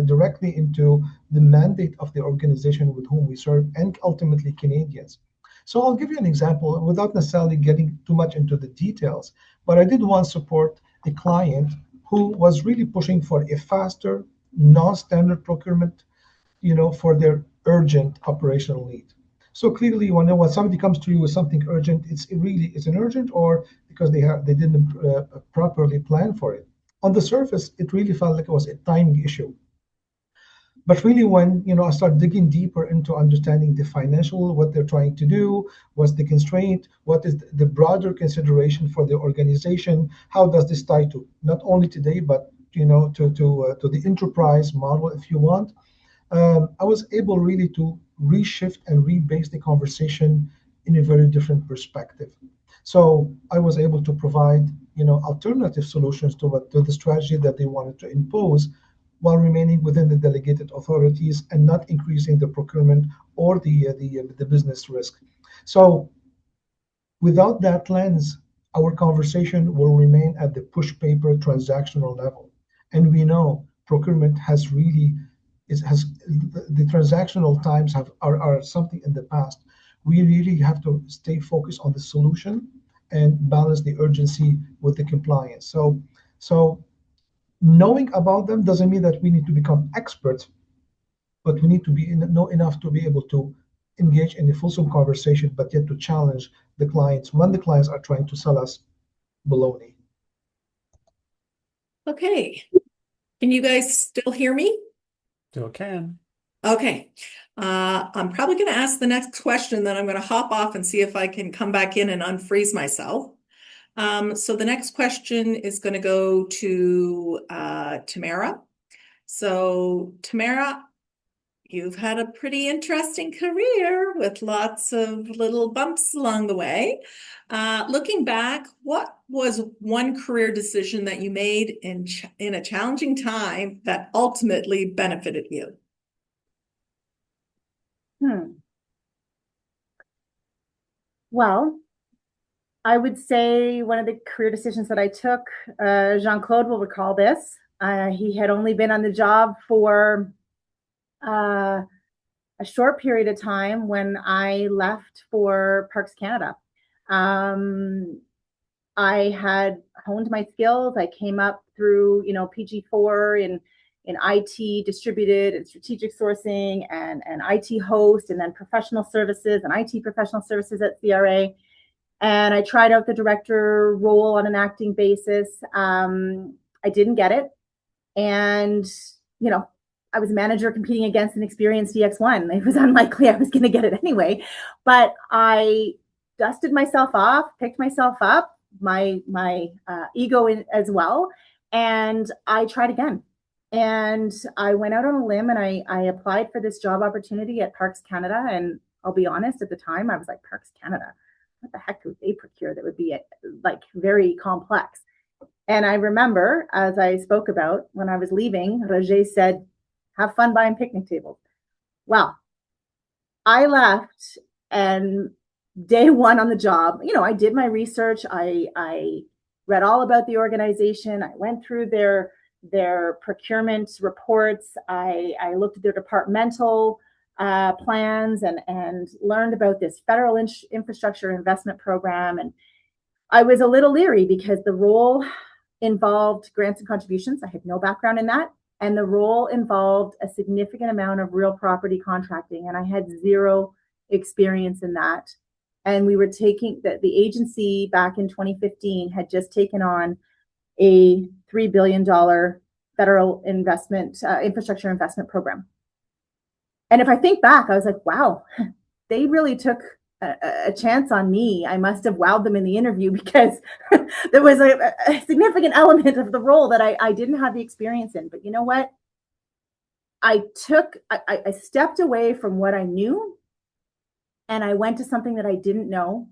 directly into the mandate of the organization with whom we serve, and ultimately Canadians. So I'll give you an example without necessarily getting too much into the details, but I did once support a client who was really pushing for a faster, non-standard procurement, for their urgent operational need. So clearly, when somebody comes to you with something urgent, it's an urgent, or because they didn't properly plan for it. On the surface, it really felt like it was a timing issue. But really, when I start digging deeper into understanding the financial, what they're trying to do, what's the constraint, what is the broader consideration for the organization, how does this tie to not only today, but to the enterprise model, if you want. I was able really to reshift and rebase the conversation in a very different perspective. So I was able to provide, alternative solutions to the strategy that they wanted to impose, while remaining within the delegated authorities and not increasing the procurement or the business risk. So without that lens, our conversation will remain at the push paper transactional level. And we know procurement has really the transactional times are something in the past. We really have to stay focused on the solution and balance the urgency with the compliance. So knowing about them doesn't mean that we need to become experts, but we need to know enough to be able to engage in a fulsome conversation, but yet to challenge the clients when the clients are trying to sell us baloney. Okay. Can you guys still hear me? Still can. Okay. I'm probably going to ask the next question, then I'm going to hop off and see if I can come back in and unfreeze myself. So the next question is going to go to Tamara. So Tamara, you've had a pretty interesting career with lots of little bumps along the way. Looking back, what was one career decision that you made in a challenging time that ultimately benefited you? Well, I would say one of the career decisions that I took, Jean-Claude will recall this. He had only been on the job for a short period of time when I left for Parks Canada. I had honed my skills. I came up through, PG4 in IT distributed and strategic sourcing and IT host, and then professional services and IT professional services at CRA. And I tried out the director role on an acting basis. I didn't get it. And, I was a manager competing against an experienced EX1. It was unlikely I was going to get it anyway. But I dusted myself off, picked myself up, my ego as well. And I tried again. And I went out on a limb and I applied for this job opportunity at Parks Canada. And I'll be honest, at the time, I was like, Parks Canada, what the heck would they procure that would be like very complex? And I remember, as I spoke about, when I was leaving, Roger said, have fun buying picnic tables. Well, I left, and day one on the job, I did my research. I read all about the organization. I went through their procurement reports. I looked at their departmental plans and learned about this federal infrastructure investment program. And I was a little leery because the role involved grants and contributions. I had no background in that. And the role involved a significant amount of real property contracting. And I had zero experience in that. And we were taking the agency back in 2015 had just taken on a $3 billion federal investment infrastructure investment program. And if I think back, I was like, wow, they really took a chance on me. I must have wowed them in the interview because there was a significant element of the role that I didn't have the experience in. But you know what? I stepped away from what I knew and I went to something that I didn't know.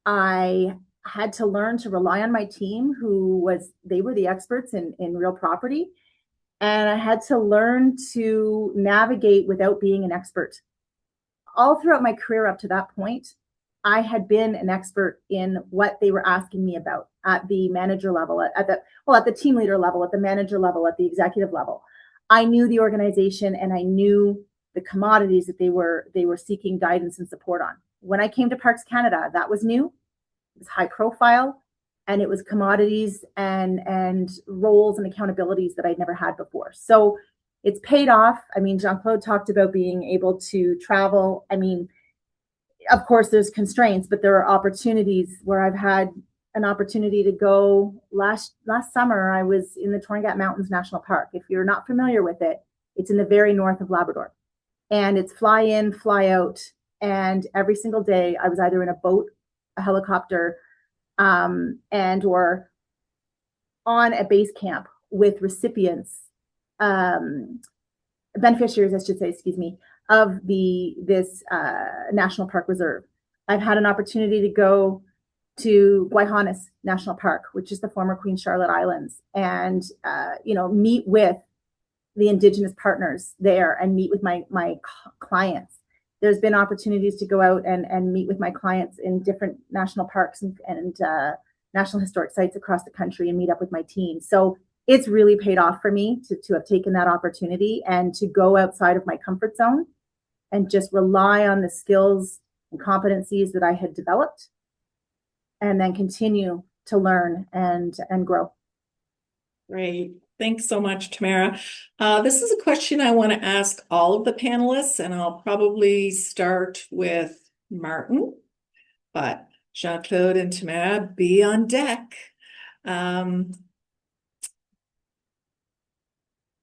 I had to learn to rely on my team, they were the experts in real property. And I had to learn to navigate without being an expert. All throughout my career up to that point, I had been an expert in what they were asking me about at the manager level, at the team leader level, at the manager level, at the executive level. I knew the organization and I knew the commodities that they were seeking guidance and support on. When I came to Parks Canada, that was new. It was high profile, and it was commodities and roles and accountabilities that I'd never had before. So it's paid off. I mean, Jean-Claude talked about being able to travel. I mean, of course, there's constraints, but there are opportunities where I've had an opportunity to go. Last summer, I was in the Torngat Mountains National Park. If you're not familiar with it, it's in the very north of Labrador. And it's fly in, fly out. And every single day, I was either in a boat, a helicopter, and or on a base camp with recipients, beneficiaries, I should say, of this National Park Reserve. I've had an opportunity to go to Guayhanas National Park, which is the former Queen Charlotte Islands, and meet with the Indigenous partners there and meet with my clients. There's been opportunities to go out and meet with my clients in different national parks and national historic sites across the country and meet up with my team. So it's really paid off for me to have taken that opportunity and to go outside of my comfort zone and just rely on the skills and competencies that I had developed and then continue to learn and grow. Great. Thanks so much, Tamara. This is a question I want to ask all of the panelists, and I'll probably start with Martin, but Jean-Claude and Tamara, be on deck.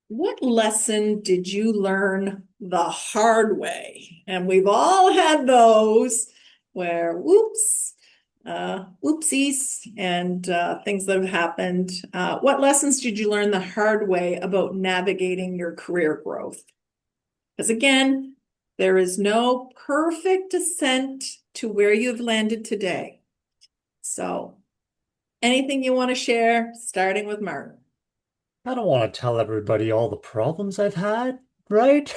What lesson did you learn the hard way? And we've all had those where oopsies, and things that have happened. What lessons did you learn the hard way about navigating your career growth? Because again, there is no perfect descent to where you've landed today. So, anything you want to share, starting with Martin? I don't want to tell everybody all the problems I've had, right?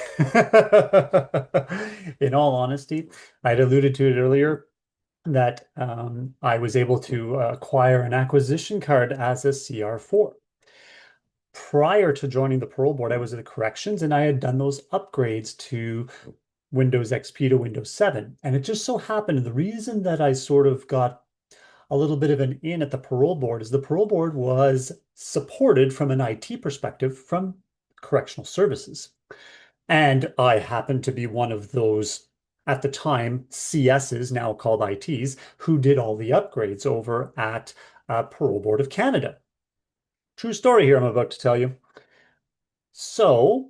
In all honesty, I'd alluded to it earlier that I was able to acquire an acquisition card as a CR4. Prior to joining the parole board, I was at the corrections and I had done those upgrades to Windows XP to Windows 7. And it just so happened, and the reason that I sort of got a little bit of an in at the parole board is the parole board was supported from an IT perspective from correctional services. And I happened to be one of those, at the time, CSs, now called ITs, who did all the upgrades over at Parole Board of Canada. True story here I'm about to tell you. So,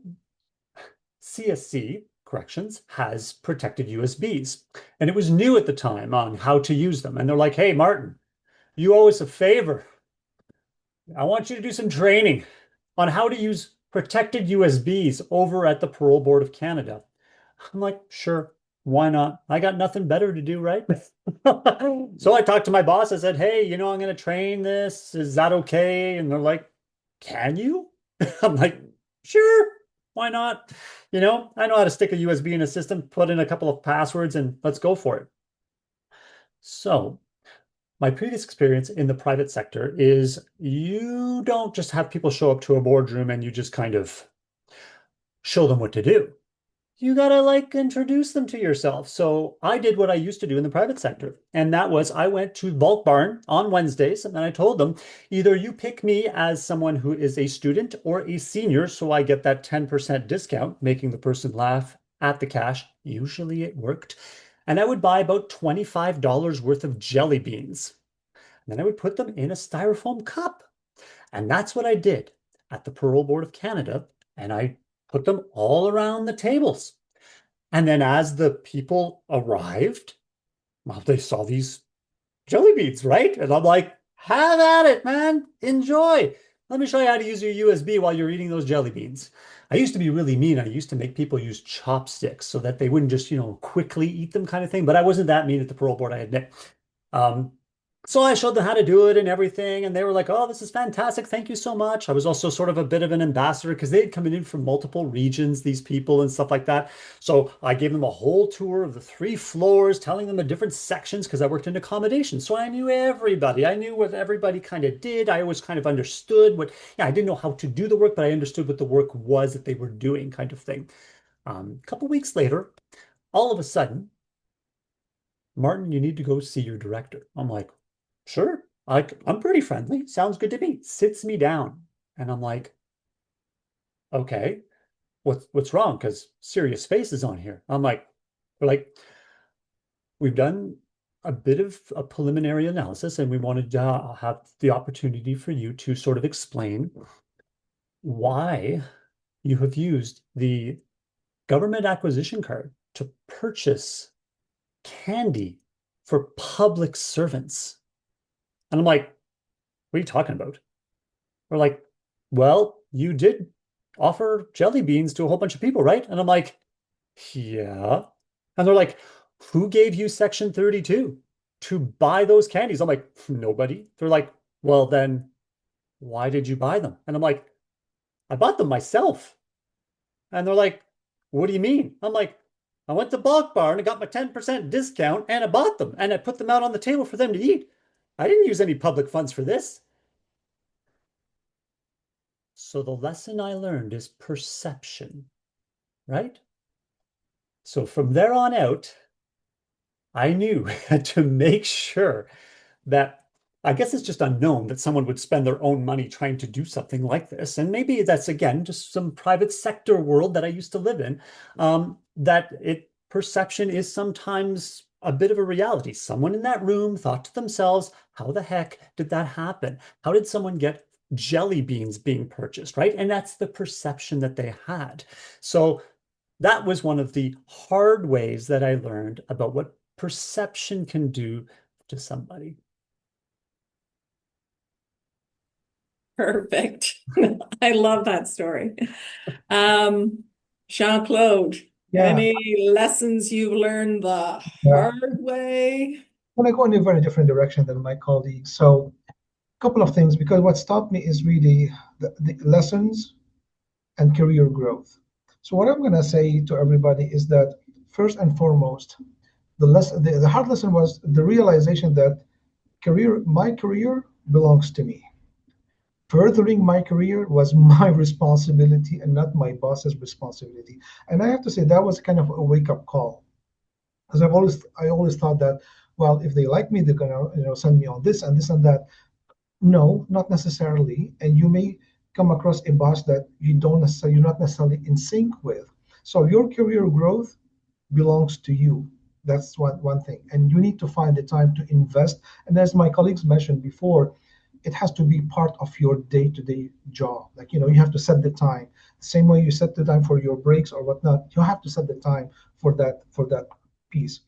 CSC Corrections has protected USBs. And it was new at the time on how to use them. And they're like, hey, Martin, you owe us a favor. I want you to do some training on how to use protected USBs over at the Parole Board of Canada. I'm like, sure, why not? I got nothing better to do, right? So I talked to my boss. I said, hey, I'm going to train this. Is that okay? And they're like, can you? I'm like, sure, why not? I know how to stick a USB in a system, put in a couple of passwords, and let's go for it. So my previous experience in the private sector is you don't just have people show up to a boardroom and you just kind of show them what to do. You gotta introduce them to yourself. So I did what I used to do in the private sector. And that was I went to Bulk Barn on Wednesdays and then I told them, either you pick me as someone who is a student or a senior, so I get that 10% discount, making the person laugh at the cash. Usually it worked. And I would buy about $25 worth of jelly beans. And then I would put them in a styrofoam cup. And that's what I did at the Parole Board of Canada. And I put them all around the tables. And then as the people arrived, well, they saw these jelly beans, right? And I'm like, have at it, man. Enjoy. Let me show you how to use your USB while you're eating those jelly beans. I used to be really mean. I used to make people use chopsticks so that they wouldn't just, quickly eat them kind of thing. But I wasn't that mean at the parole board, I admit. So I showed them how to do it and everything, and they were like, oh, this is fantastic. Thank you so much. I was also sort of a bit of an ambassador because they had come in from multiple regions, these people and stuff like that. So I gave them a whole tour of the 3 floors, telling them the different sections because I worked in accommodation. So I knew everybody. I knew what everybody kind of did. I always kind of understood I didn't know how to do the work, but I understood what the work was that they were doing kind of thing. A couple weeks later, all of a sudden, Martin, you need to go see your director. I'm like, sure, I'm pretty friendly. Sounds good to me. Sits me down. And I'm like, okay, what's wrong? Because serious face is on here. We're like, we've done a bit of a preliminary analysis and we wanted to have the opportunity for you to sort of explain why you have used the government acquisition card to purchase candy for public servants. And I'm like, what are you talking about? We're like, well, you did offer jelly beans to a whole bunch of people, right? And I'm like, yeah. And they're like, who gave you Section 32 to buy those candies? I'm like, nobody. They're like, well, then why did you buy them? And I'm like, I bought them myself. And they're like, what do you mean? I'm like, I went to Bulk Barn and got my 10% discount and I bought them and I put them out on the table for them to eat. I didn't use any public funds for this. So the lesson I learned is perception, right? So from there on out, I knew to make sure that, I guess it's just unknown that someone would spend their own money trying to do something like this. And maybe that's, again, just some private sector world that I used to live in, perception is sometimes a bit of a reality. Someone in that room thought to themselves, how the heck did that happen? How did someone get jelly beans being purchased, right? And that's the perception that they had. So that was one of the hard ways that I learned about what perception can do to somebody. Perfect. I love that story. Jean-Claude, Yeah. any lessons you've learned the hard way? Well, I go in a very different direction than my colleagues. So a couple of things, because what stopped me is really the lessons and career growth. So what I'm going to say to everybody is that first and foremost, the hard lesson was the realization that my career belongs to me. Furthering my career was my responsibility and not my boss's responsibility. And I have to say that was kind of a wake-up call, because I always thought that, well, if they like me, they're gonna send me on this and this and that. No, not necessarily. And you may come across a boss that you're not necessarily in sync with. So your career growth belongs to you. That's one thing. And you need to find the time to invest. And as my colleagues mentioned before, it has to be part of your day-to-day job. Like, you have to set the time. The same way you set the time for your breaks or whatnot, you have to set the time for that piece.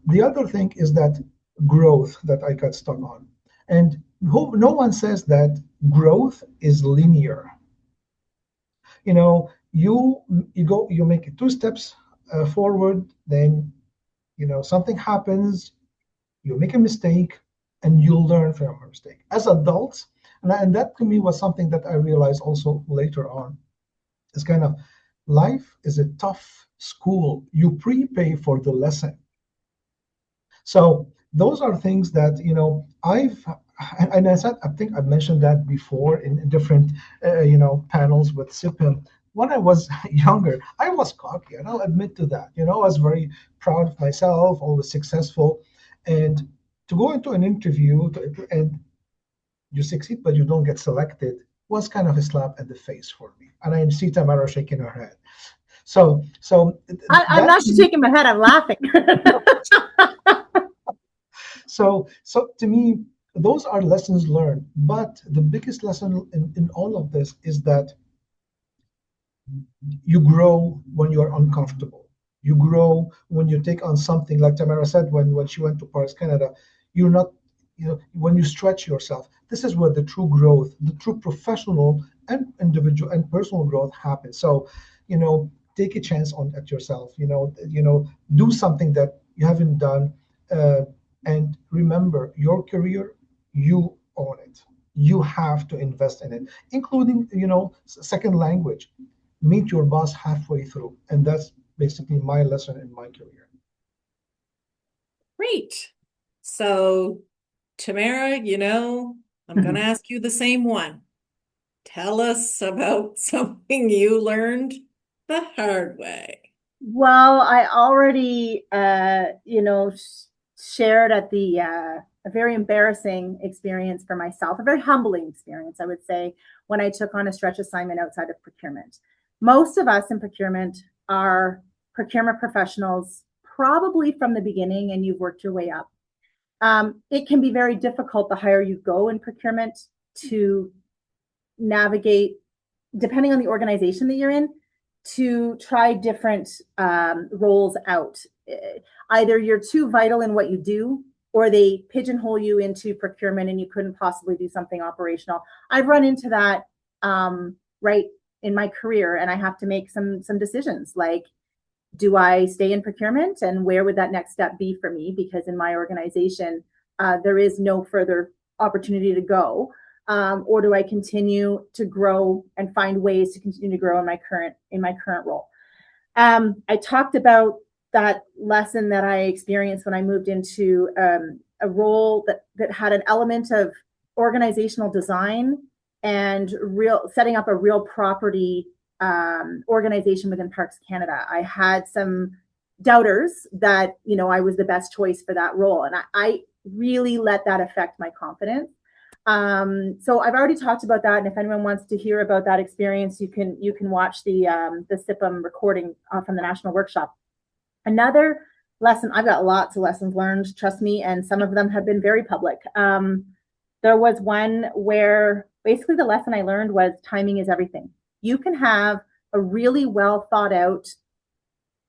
The other thing is that growth that I got stuck on. And no one says that growth is linear. You make it 2 steps forward, then something happens, you make a mistake, and you'll learn from a mistake. As adults, and that to me was something that I realized also later on, is kind of life is a tough school. You prepay for the lesson. So those are things that I think I've mentioned that before in different panels with SIPIM. When I was younger, I was cocky, and I'll admit to that. I was very proud of myself, always successful, and to go into an interview and you succeed but you don't get selected was kind of a slap in the face for me. And I see Tamara shaking her head. So I'm not shaking my head. I'm laughing. So to me, those are lessons learned. But the biggest lesson in all of this is that you grow when you are uncomfortable. You grow when you take on something, like Tamara said, when she went to Paris, Canada. You're not, when you stretch yourself. This is where the true growth, the true professional and individual and personal growth happens. So, take a chance at yourself. Do something that you haven't done. And remember, your career, you own it. You have to invest in it, including, second language. Meet your boss halfway through. And that's basically my lesson in my career. Great. So, Tamara, I'm going to ask you the same one. Tell us about something you learned the hard way. Well, I already, shared at a very embarrassing experience for myself, a very humbling experience, I would say, when I took on a stretch assignment outside of procurement. Most of us in procurement are procurement professionals, probably from the beginning, and you've worked your way up. It can be very difficult the higher you go in procurement to navigate, depending on the organization that you're in, to try different roles out. Either you're too vital in what you do, or they pigeonhole you into procurement and you couldn't possibly do something operational. I've run into that right in my career, and I have to make some decisions, like, do I stay in procurement, and where would that next step be for me? Because in my organization, there is no further opportunity to go. Or do I continue to grow and find ways to continue to grow in my current role? I talked about that lesson that I experienced when I moved into a role that had an element of organizational design and setting up a real property organization within Parks Canada. I had some doubters that I was the best choice for that role, and I really let that affect my confidence. So I've already talked about that, and if anyone wants to hear about that experience, you can watch the SIPIM recording from the national workshop. Another lesson, I've got lots of lessons learned, trust me, and some of them have been very public. There was one where basically the lesson I learned was timing is everything. You can have a really well thought out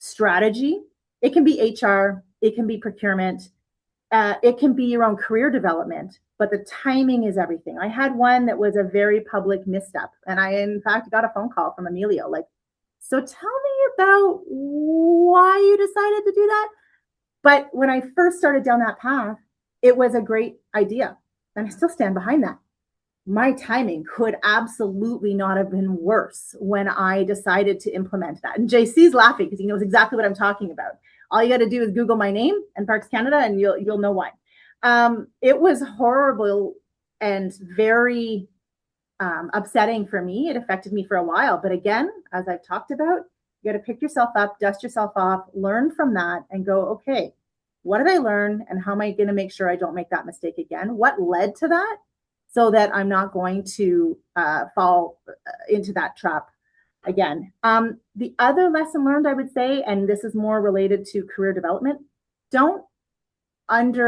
strategy. It can be HR, it can be procurement, it can be your own career development, but the timing is everything. I had one that was a very public misstep, and I, in fact, got a phone call from Emilio, like, so tell me about why you decided to do that. But when I first started down that path, it was a great idea, and I still stand behind that. My timing could absolutely not have been worse when I decided to implement that. And JC's laughing because he knows exactly what I'm talking about. All you got to do is Google my name and Parks Canada, and you'll know why. It was horrible and very upsetting for me. It affected me for a while. But again, as I've talked about, you got to pick yourself up, dust yourself off, learn from that, and go, okay, what did I learn, and how am I going to make sure I don't make that mistake again? What led to that? So that I'm not going to fall into that trap again. The other lesson learned, I would say, and this is more related to career development, don't sell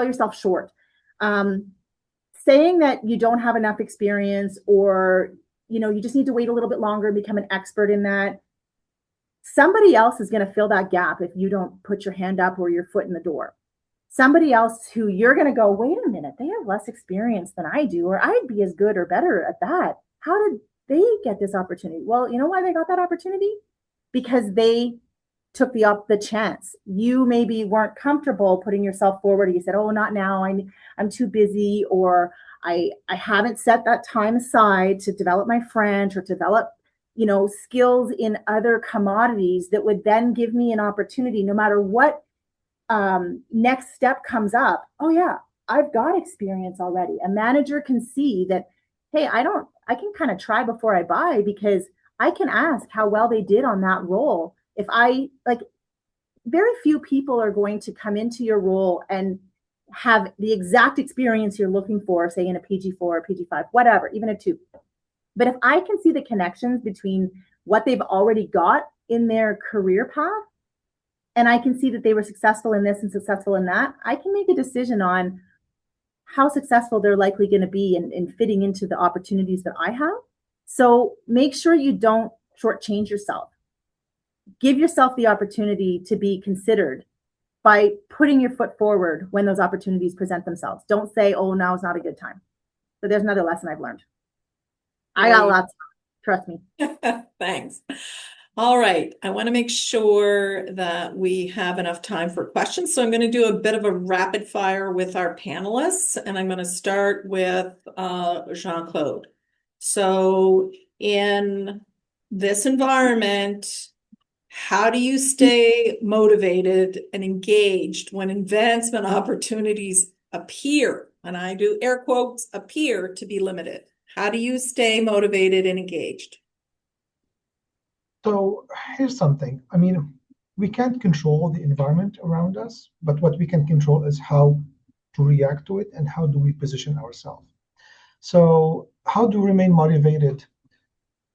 yourself short. Saying that you don't have enough experience, or you just need to wait a little bit longer and become an expert in that. Somebody else is going to fill that gap if you don't put your hand up or your foot in the door. Somebody else who you're going to go, wait a minute, they have less experience than I do, or I'd be as good or better at that. How did they get this opportunity? Well, you know why they got that opportunity? Because they took the chance. You maybe weren't comfortable putting yourself forward. You said, oh, not now. I'm too busy, or I haven't set that time aside to develop my French or develop, skills in other commodities that would then give me an opportunity no matter what next step comes up. Oh yeah, I've got experience already. A manager can see that, hey, I can kind of try before I buy, because I can ask how well they did on that role. If very few people are going to come into your role and have the exact experience you're looking for, say in a PG4 or PG5, whatever, even a 2. But if I can see the connections between what they've already got in their career path, and I can see that they were successful in this and successful in that, I can make a decision on how successful they're likely going to be in fitting into the opportunities that I have. So make sure you don't shortchange yourself. Give yourself the opportunity to be considered by putting your foot forward when those opportunities present themselves. Don't say, oh, now is not a good time. But there's another lesson I've learned. I got lots, trust me. Thanks. All right, I want to make sure that we have enough time for questions. So I'm going to do a bit of a rapid fire with our panelists, and I'm going to start with Jean-Claude. So in this environment, how do you stay motivated and engaged when advancement opportunities appear, and I do air quotes, appear to be limited? How do you stay motivated and engaged? So here's something. I mean, we can't control the environment around us, but what we can control is how to react to it and how do we position ourselves. So how do we remain motivated?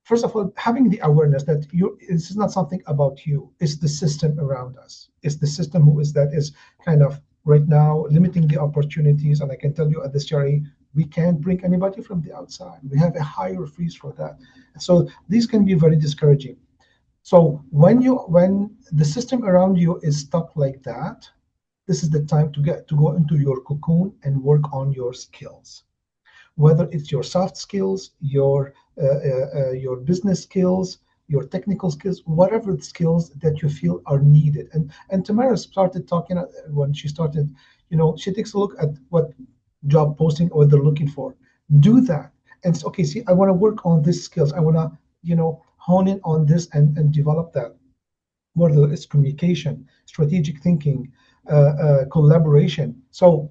First of all, having the awareness that this is not something about you, it's the system around us. It's the system that is kind of right now limiting the opportunities. And I can tell you at this CRA, we can't bring anybody from the outside. We have a higher freeze for that. So these can be very discouraging. So when the system around you is stuck like that, this is the time to go into your cocoon and work on your skills. Whether it's your soft skills, your business skills, your technical skills, whatever the skills that you feel are needed. And Tamara started talking when she started, she takes a look at what job posting or they're looking for. Do that. And it's okay, see, I want to work on these skills. I want to, hone in on this and develop that. Whether it's communication, strategic thinking, collaboration. So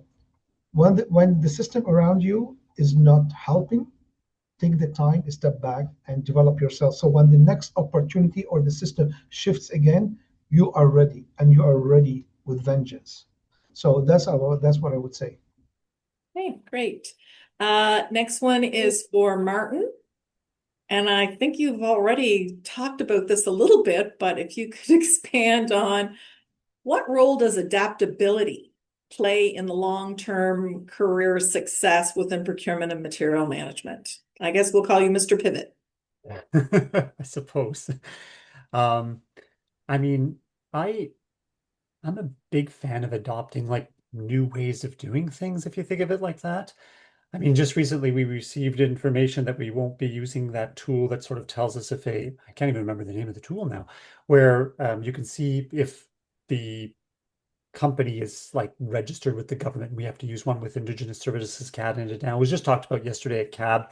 when the system around you is not helping, take the time, step back, and develop yourself. So when the next opportunity or the system shifts again, you are ready, and you are ready with vengeance. So that's what I would say. Okay, great. Next one is for Martin. And I think you've already talked about this a little bit, but if you could expand on what role does adaptability play in the long-term career success within procurement and material management? I guess we'll call you Mr. Pivot. I suppose. I mean, I'm a big fan of adopting like new ways of doing things, if you think of it like that. I mean, just recently we received information that we won't be using that tool that sort of tells us if I can't even remember the name of the tool now, where you can see if the company is like registered with the government. We have to use one with Indigenous Services Canada now. It was just talked about yesterday at CAB.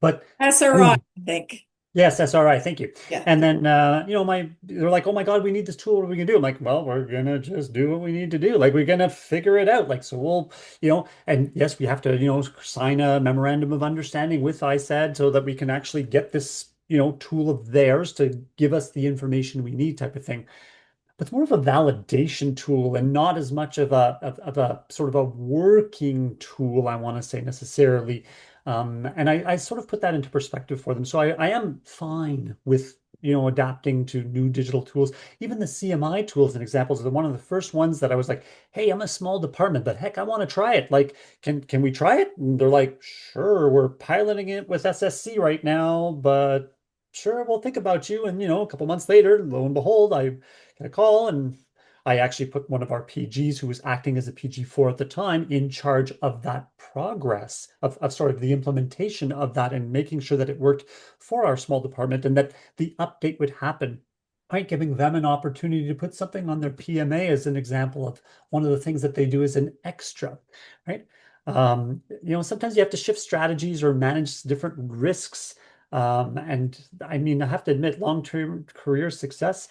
But SRI, I think. yes, SRI, thank you. Yeah. And then they're like, oh my God, we need this tool. What are we gonna do? I'm like, well, we're gonna just do what we need to do. Like we're gonna figure it out. Like, so we'll, and yes, we have to, sign a memorandum of understanding with ISAD so that we can actually get this, tool of theirs to give us the information we need type of thing. But it's more of a validation tool and not as much of a sort of a working tool, I want to say necessarily. And I sort of put that into perspective for them. So I am fine with, adapting to new digital tools. Even the CMI tools and examples are one of the first ones that I was like, hey, I'm a small department, but heck, I want to try it. Like, can we try it? And they're like, sure, we're piloting it with SSC right now, but sure, we'll think about you. And, a couple months later, lo and behold, I get a call and I actually put one of our PGs who was acting as a PG4 at the time in charge of that progress of sort of the implementation of that and making sure that it worked for our small department and that the update would happen, right? Giving them an opportunity to put something on their PMA as an example of one of the things that they do as an extra, right? Sometimes you have to shift strategies or manage different risks. And I mean, I have to admit, long-term career success,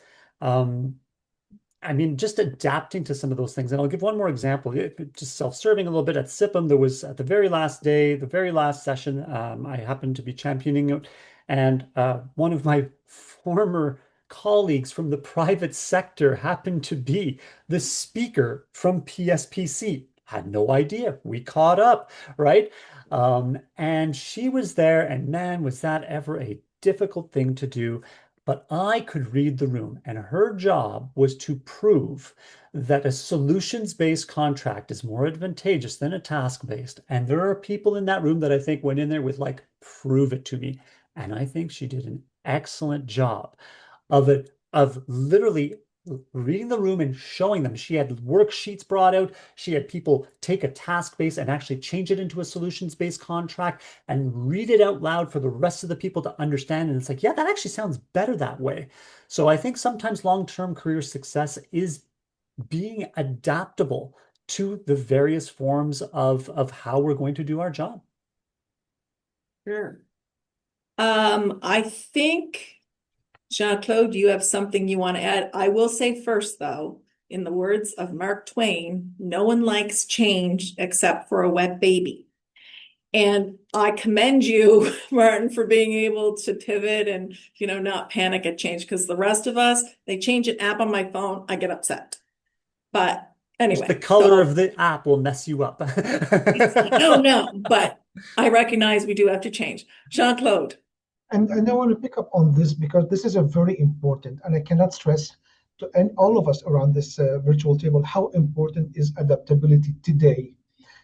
I mean, just adapting to some of those things. And I'll give one more example, just self-serving a little bit. At SIPM, there was at the very last day, the very last session, I happened to be championing it. And one of my former colleagues from the private sector happened to be the speaker from PSPC. Had no idea. We caught up, right? And she was there, and man, was that ever a difficult thing to do. But I could read the room, and her job was to prove that a solutions-based contract is more advantageous than a task-based. And there are people in that room that I think went in there with like, prove it to me. And I think she did an excellent job of literally reading the room and showing them. She had worksheets brought out. She had people take a task-based and actually change it into a solutions-based contract and read it out loud for the rest of the people to understand. And it's like, yeah, that actually sounds better that way. So I think sometimes long-term career success is being adaptable to the various forms of how we're going to do our job. Sure. I think Jean-Claude, you have something you want to add? I will say first, though, in the words of Mark Twain, no one likes change except for a wet baby. And I commend you, Martin, for being able to pivot and, not panic at change, because the rest of us, they change an app on my phone, I get upset. But anyway. Just the color of the app will mess you up. No, but I recognize we do have to change. Jean-Claude. And I want to pick up on this because this is a very important, and I cannot stress to all of us around this virtual table how important is adaptability today.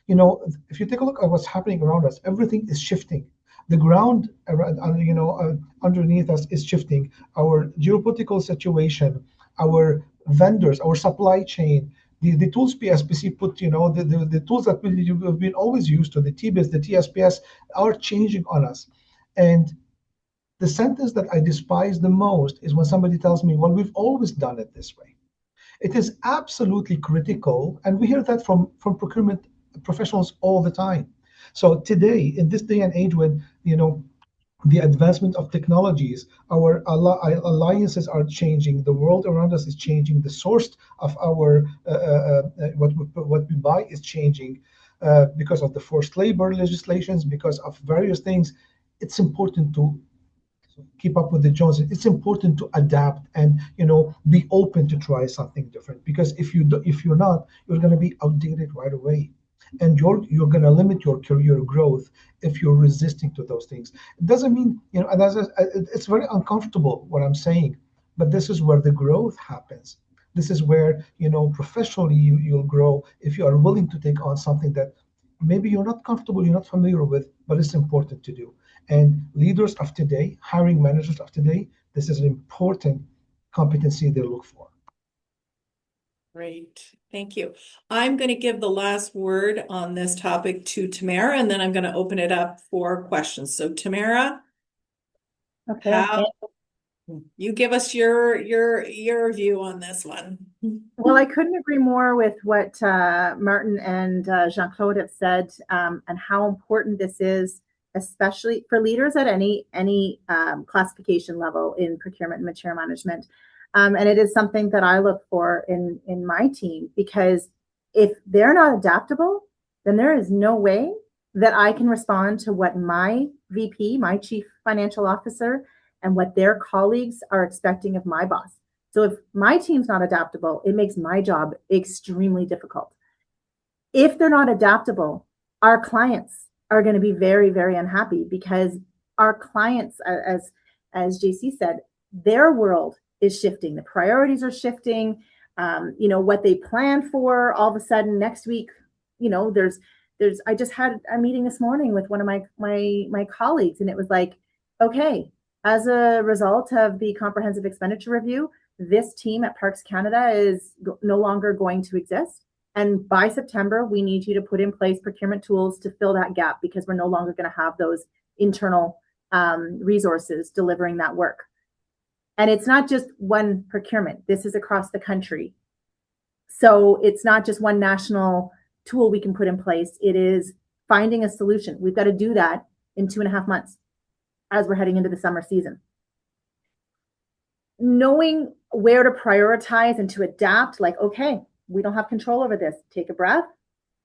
If you take a look at what's happening around us, everything is shifting. The ground around, underneath us is shifting. Our geopolitical situation, our vendors, our supply chain, the tools PSPC put, the tools that we've been always used to, the TBIS, the TSPS, are changing on us. And the sentence that I despise the most is when somebody tells me, well, we've always done it this way. It is absolutely critical, and we hear that from procurement professionals all the time. So today, in this day and age when, the advancement of technologies, our alliances are changing, the world around us is changing, the source of our what we buy is changing because of the forced labor legislations, because of various things. It's important to keep up with the Joneses. It's important to adapt and be open to try something different, because if you're not, you're going to be outdated right away, and you're going to limit your career growth if you're resisting to those things. It doesn't mean and it's very uncomfortable what I'm saying, but this is where the growth happens. This is where, professionally you'll grow if you are willing to take on something that maybe you're not comfortable, you're not familiar with, but it's important to do. And leaders of today, hiring managers of today, this is an important competency they look for. Great. Thank you. I'm going to give the last word on this topic to Tamara, and then I'm going to open it up for questions. So Tamara, Okay. how you give us your view on this one. Well, I couldn't agree more with what Martin and Jean-Claude have said, and how important this is, especially for leaders at any classification level in procurement and material management. And it is something that I look for in my team, because if they're not adaptable, then there is no way that I can respond to what my VP, my chief financial officer, and what their colleagues are expecting of my boss. So if my team's not adaptable, it makes my job extremely difficult. If they're not adaptable, our clients are going to be very, very unhappy, because our clients, as JC said, their world is shifting. The priorities are shifting. What they plan for, all of a sudden next week, I just had a meeting this morning with one of my colleagues, and it was like, okay, as a result of the comprehensive expenditure review, this team at Parks Canada is no longer going to exist. And by September, we need you to put in place procurement tools to fill that gap, because we're no longer going to have those internal resources delivering that work. And it's not just one procurement. This is across the country. So it's not just one national tool we can put in place. It is finding a solution. We've got to do that in 2.5 months as we're heading into the summer season. Knowing where to prioritize and to adapt, like, okay, we don't have control over this. Take a breath,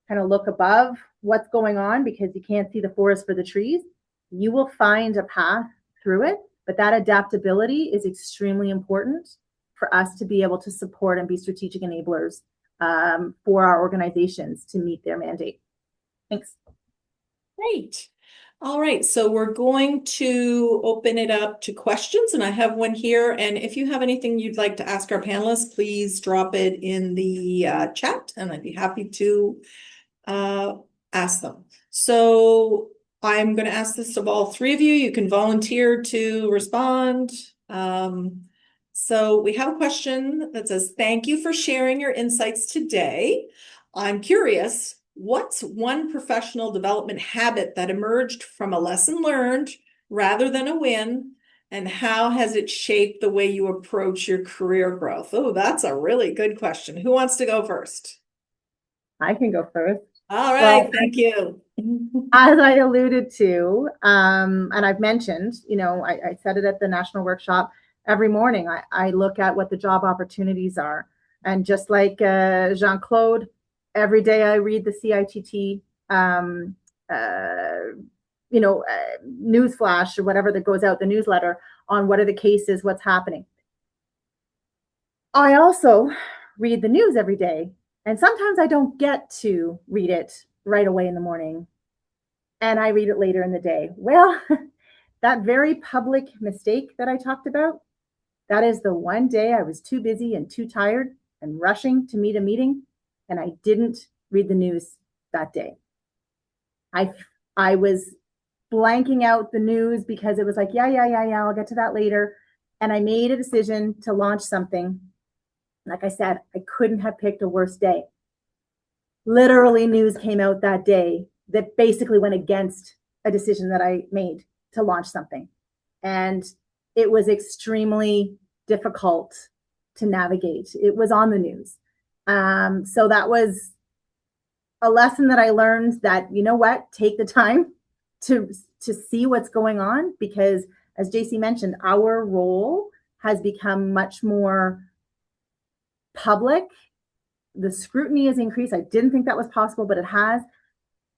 kind of look above what's going on, because you can't see the forest for the trees. You will find a path through it, but that adaptability is extremely important for us to be able to support and be strategic enablers for our organizations to meet their mandate. Thanks. Great. All right, so we're going to open it up to questions, and I have one here. And if you have anything you'd like to ask our panelists, please drop it in the chat, and I'd be happy to ask them. So I'm going to ask this of all three of you. You can volunteer to respond. So we have a question that says, "Thank you for sharing your insights today. I'm curious, what's one professional development habit that emerged from a lesson learned rather than a win, and how has it shaped the way you approach your career growth?" Oh, that's a really good question. Who wants to go first? I can go first. All right, thank you. As I alluded to, and I've mentioned, I said it at the national workshop, every morning I look at what the job opportunities are. And just like Jean-Claude, every day I read the CITT, news flash or whatever that goes out, the newsletter, on what are the cases, what's happening. I also read the news every day, and sometimes I don't get to read it right away in the morning, and I read it later in the day. Well, that very public mistake that I talked about, that is the one day I was too busy and too tired and rushing to meet a meeting, and I didn't read the news that day. I was blanking out the news because it was like, yeah, I'll get to that later. And I made a decision to launch something. Like I said, I couldn't have picked a worse day. Literally, news came out that day that basically went against a decision that I made to launch something. And it was extremely difficult to navigate. It was on the news. So that was a lesson that I learned, that, you know what, take the time to see what's going on, because as JC mentioned, our role has become much more public. The scrutiny has increased. I didn't think that was possible, but it has.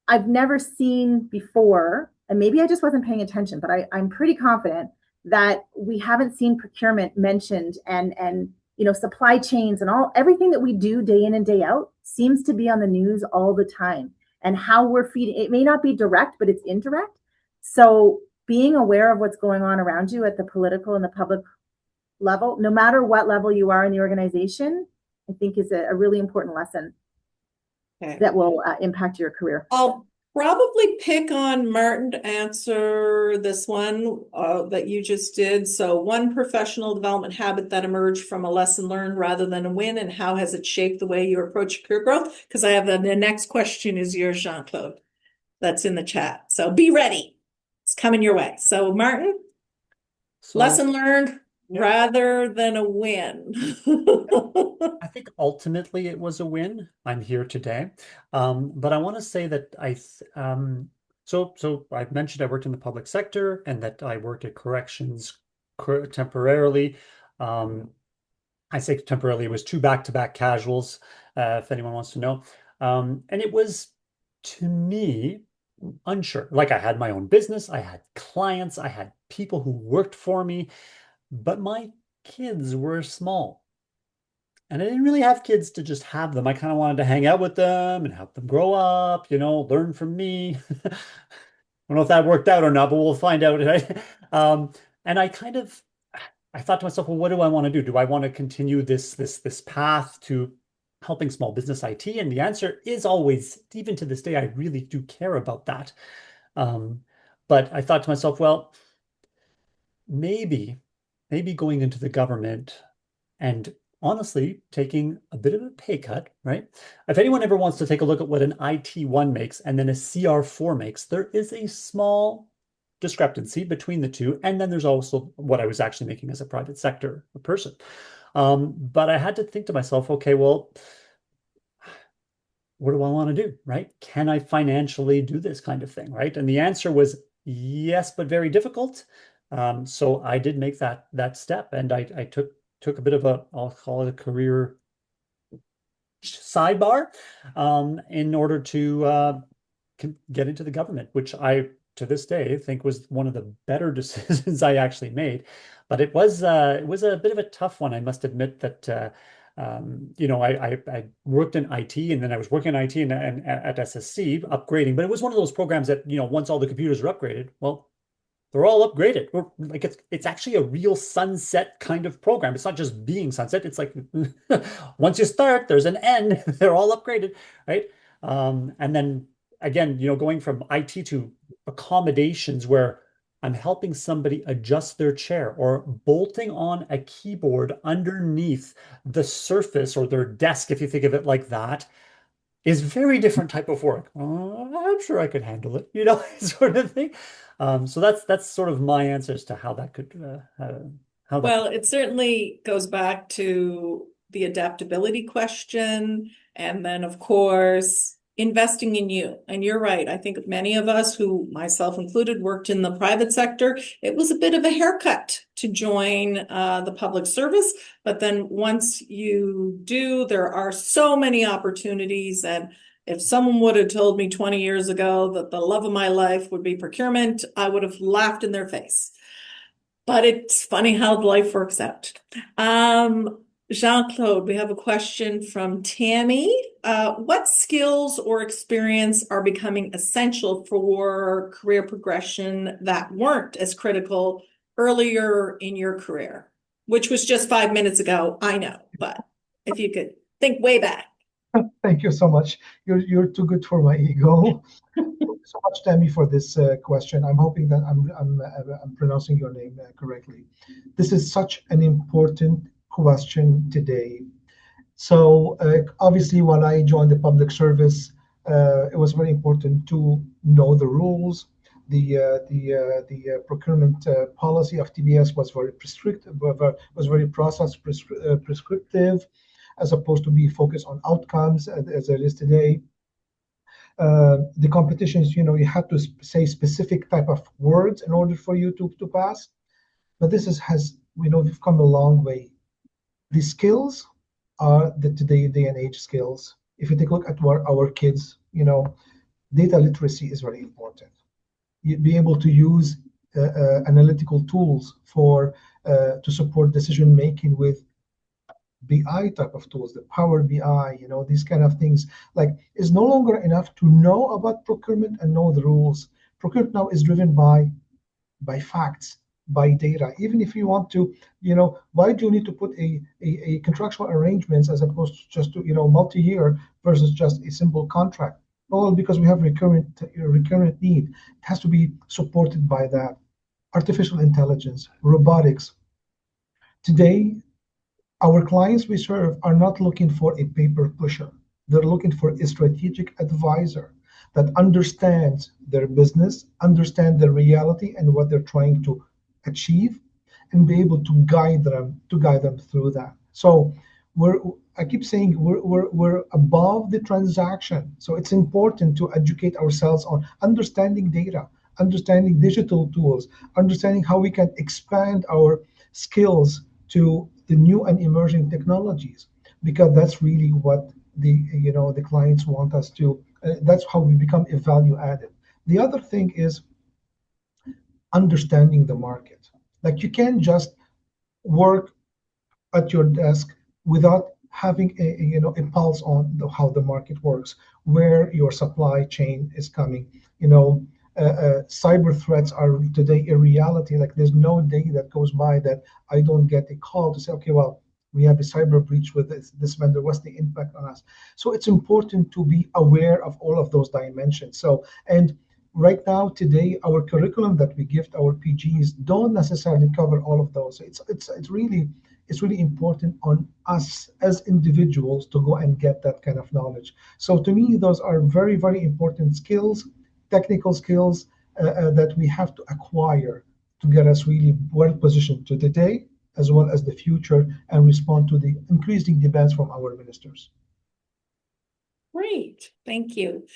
I've never seen before, and maybe I just wasn't paying attention, but I'm pretty confident that we haven't seen procurement mentioned, and supply chains and everything that we do day in and day out seems to be on the news all the time. And how we're feeding, it may not be direct, but it's indirect. So being aware of what's going on around you at the political and the public level, no matter what level you are in the organization, I think is a really important lesson Okay. that will impact your career. I'll probably pick on Martin to answer this one that you just did. So, one professional development habit that emerged from a lesson learned rather than a win, and how has it shaped the way you approach career growth? Because I have the next question is yours, Jean-Claude. That's in the chat. So be ready. It's coming your way. So, Martin, So lesson learned yeah. rather than a win. I think ultimately it was a win. I'm here today. But I want to say that so I've mentioned I worked in the public sector and that I worked at corrections temporarily. I say temporarily, it was 2 back-to-back casuals, if anyone wants to know. And it was, to me, unsure. Like, I had my own business, I had clients, I had people who worked for me, but my kids were small. And I didn't really have kids to just have them. I kind of wanted to hang out with them and help them grow up, learn from me. I don't know if that worked out or not, but we'll find out, right? And I thought to myself, well, what do I want to do? Do I want to continue this path to helping small business IT? And the answer is always, even to this day, I really do care about that. But I thought to myself, well, maybe going into the government and honestly taking a bit of a pay cut, right? If anyone ever wants to take a look at what an IT1 makes and then a CR4 makes, there is a small discrepancy between the two. And then there's also what I was actually making as a private sector person. But I had to think to myself, okay, well, what do I want to do, right? Can I financially do this kind of thing, right? And the answer was yes, but very difficult. So I did make that step, and I took a bit of I'll call it a career sidebar, in order to get into the government, which I, to this day, think was one of the better decisions I actually made. But it was a bit of a tough one. I must admit that I worked in IT, and then I was working in IT and at SSC upgrading. But it was one of those programs that, once all the computers are upgraded, well, they're all upgraded. Like, it's actually a real sunset kind of program. It's not just being sunset. It's like once you start, there's an end. They're all upgraded, right? And then again, going from IT to accommodations where I'm helping somebody adjust their chair or bolting on a keyboard underneath the surface or their desk, if you think of it like that, is very different type of work. I'm sure I could handle it, sort of thing. So that's sort of my answers to how that could how that. Well, it certainly goes back to the adaptability question, and then of course investing in you. And you're right. I think many of us, who myself included, worked in the private sector. It was a bit of a haircut to join the public service. But then once you do, there are so many opportunities. And if someone would have told me 20 years ago that the love of my life would be procurement, I would have laughed in their face. But it's funny how life works out. Jean-Claude, we have a question from Tammy. What skills or experience are becoming essential for career progression that weren't as critical earlier in your career? Which was just 5 minutes ago, I know, but if you could think way back. Thank you so much. You're too good for my ego. Thank you so much, Tammy, for this question. I'm hoping that I'm pronouncing your name correctly. This is such an important question today. So obviously, when I joined the public service, it was very important to know the rules. The procurement policy of TBS was very prescriptive, was very prescriptive, as opposed to be focused on outcomes as it is today. The competitions, you had to say specific type of words in order for you to pass. But we've come a long way. The skills are the today day and age skills. If you take a look at our kids, data literacy is very important. You'd be able to use analytical tools to support decision making with BI type of tools, the Power BI, these kind of things. Like, it's no longer enough to know about procurement and know the rules. Procurement now is driven by facts. by data. Even if you want to, why do you need to put a contractual arrangements as opposed to just to, multi-year versus just a simple contract? Well, because we have recurrent need. It has to be supported by that. Artificial intelligence, robotics. Today, our clients we serve are not looking for a paper pusher. They're looking for a strategic advisor that understands their business, understand the reality and what they're trying to achieve, and be able to guide them through that. So I keep saying we're above the transaction. So it's important to educate ourselves on understanding data, understanding digital tools, understanding how we can expand our skills to the new and emerging technologies, because that's really what the clients want us to. That's how we become a value added. The other thing is understanding the market. Like you can't just work at your desk without having a pulse on how the market works, where your supply chain is coming. Cyber threats are today a reality. Like there's no day that goes by that I don't get a call to say, okay, well, we have a cyber breach with this vendor. What's the impact on us? So it's important to be aware of all of those dimensions. So, and right now, today, our curriculum that we give to our PGs don't necessarily cover all of those. It's really important on us as individuals to go and get that kind of knowledge. So to me, those are very, very important skills, technical skills that we have to acquire to get us really well positioned to today as well as the future and respond to the increasing demands from our ministers. Great, thank you.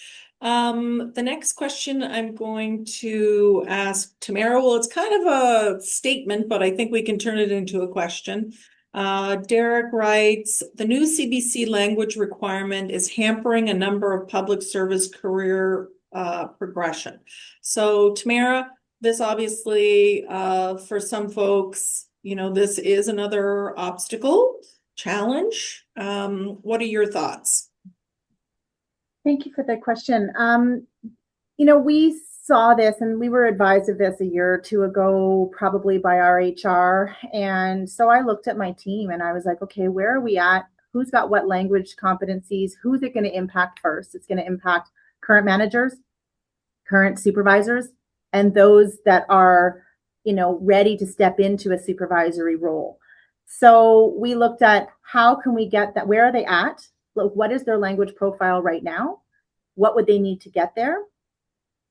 The next question I'm going to ask Tamara. Well, it's kind of a statement, but I think we can turn it into a question. Derek writes, the new CBC language requirement is hampering a number of public service career progression. So Tamara, this obviously, for some folks, this is another obstacle, challenge. What are your thoughts? Thank you for that question. We saw this and we were advised of this a year or two ago, probably by our HR. And so I looked at my team and I was like, okay, where are we at? Who's got what language competencies? Who's it going to impact first? It's going to impact current managers, current supervisors, and those that are ready to step into a supervisory role. So we looked at how can we get that, where are they at? What is their language profile right now? What would they need to get there?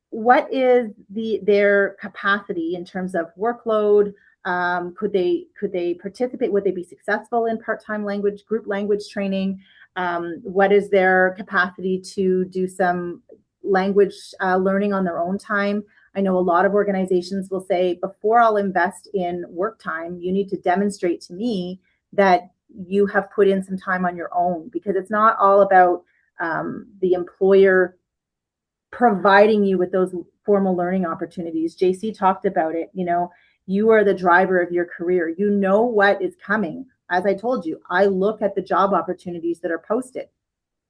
What is their capacity in terms of workload? Could they participate? Would they be successful in part-time group language training? What is their capacity to do some language learning on their own time? I know a lot of organizations will say, before I'll invest in work time, you need to demonstrate to me that you have put in some time on your own, because it's not all about the employer providing you with those formal learning opportunities. JC talked about it. You are the driver of your career. You know what is coming. As I told you, I look at the job opportunities that are posted.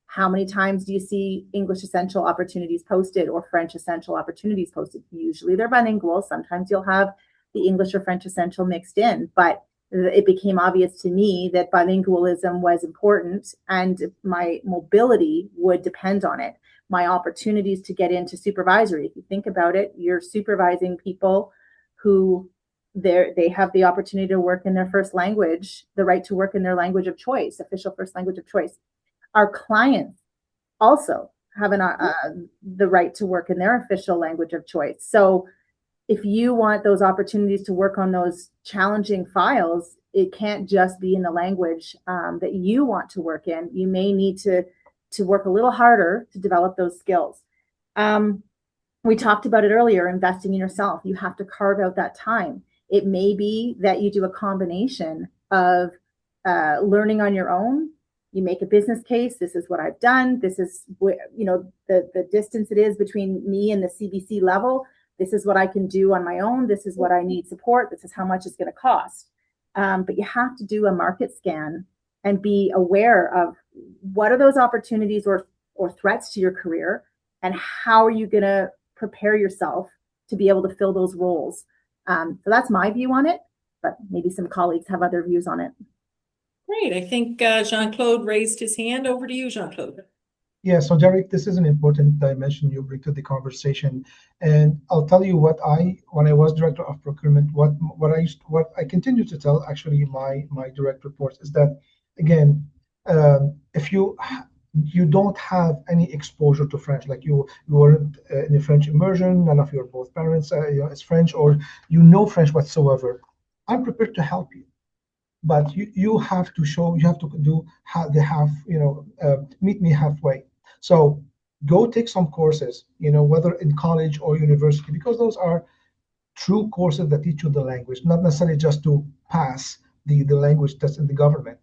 How many times do you see English Essential opportunities posted or French Essential opportunities posted? Usually they're bilingual. Sometimes you'll have the English or French Essential mixed in, but it became obvious to me that bilingualism was important and my mobility would depend on it. My opportunities to get into supervisory, if you think about it, you're supervising people who they have the opportunity to work in their first language, the right to work in their language of choice, official first language of choice. Our clients also have the right to work in their official language of choice. So if you want those opportunities to work on those challenging files, it can't just be in the language that you want to work in. You may need to work a little harder to develop those skills. We talked about it earlier, investing in yourself. You have to carve out that time. It may be that you do a combination of learning on your own. You make a business case. This is what I've done. This is the distance it is between me and the CBC level. This is what I can do on my own. This is what I need support. This is how much it's going to cost. But you have to do a market scan and be aware of what are those opportunities or threats to your career, and how are you going to prepare yourself to be able to fill those roles. So that's my view on it, but maybe some colleagues have other views on it. Great. I think Jean-Claude raised his hand. Over to you, Jean-Claude. Yeah, so Derek, this is an important dimension you bring to the conversation, and I'll tell you when I was director of procurement, what I continue to tell actually my direct reports is that, again, if you don't have any exposure to French, like you weren't in a French immersion, none of your both parents is French, or French whatsoever, I'm prepared to help you. But you have to do the half, meet me halfway. So go take some courses, whether in college or university, because those are true courses that teach you the language, not necessarily just to pass the language test in the government.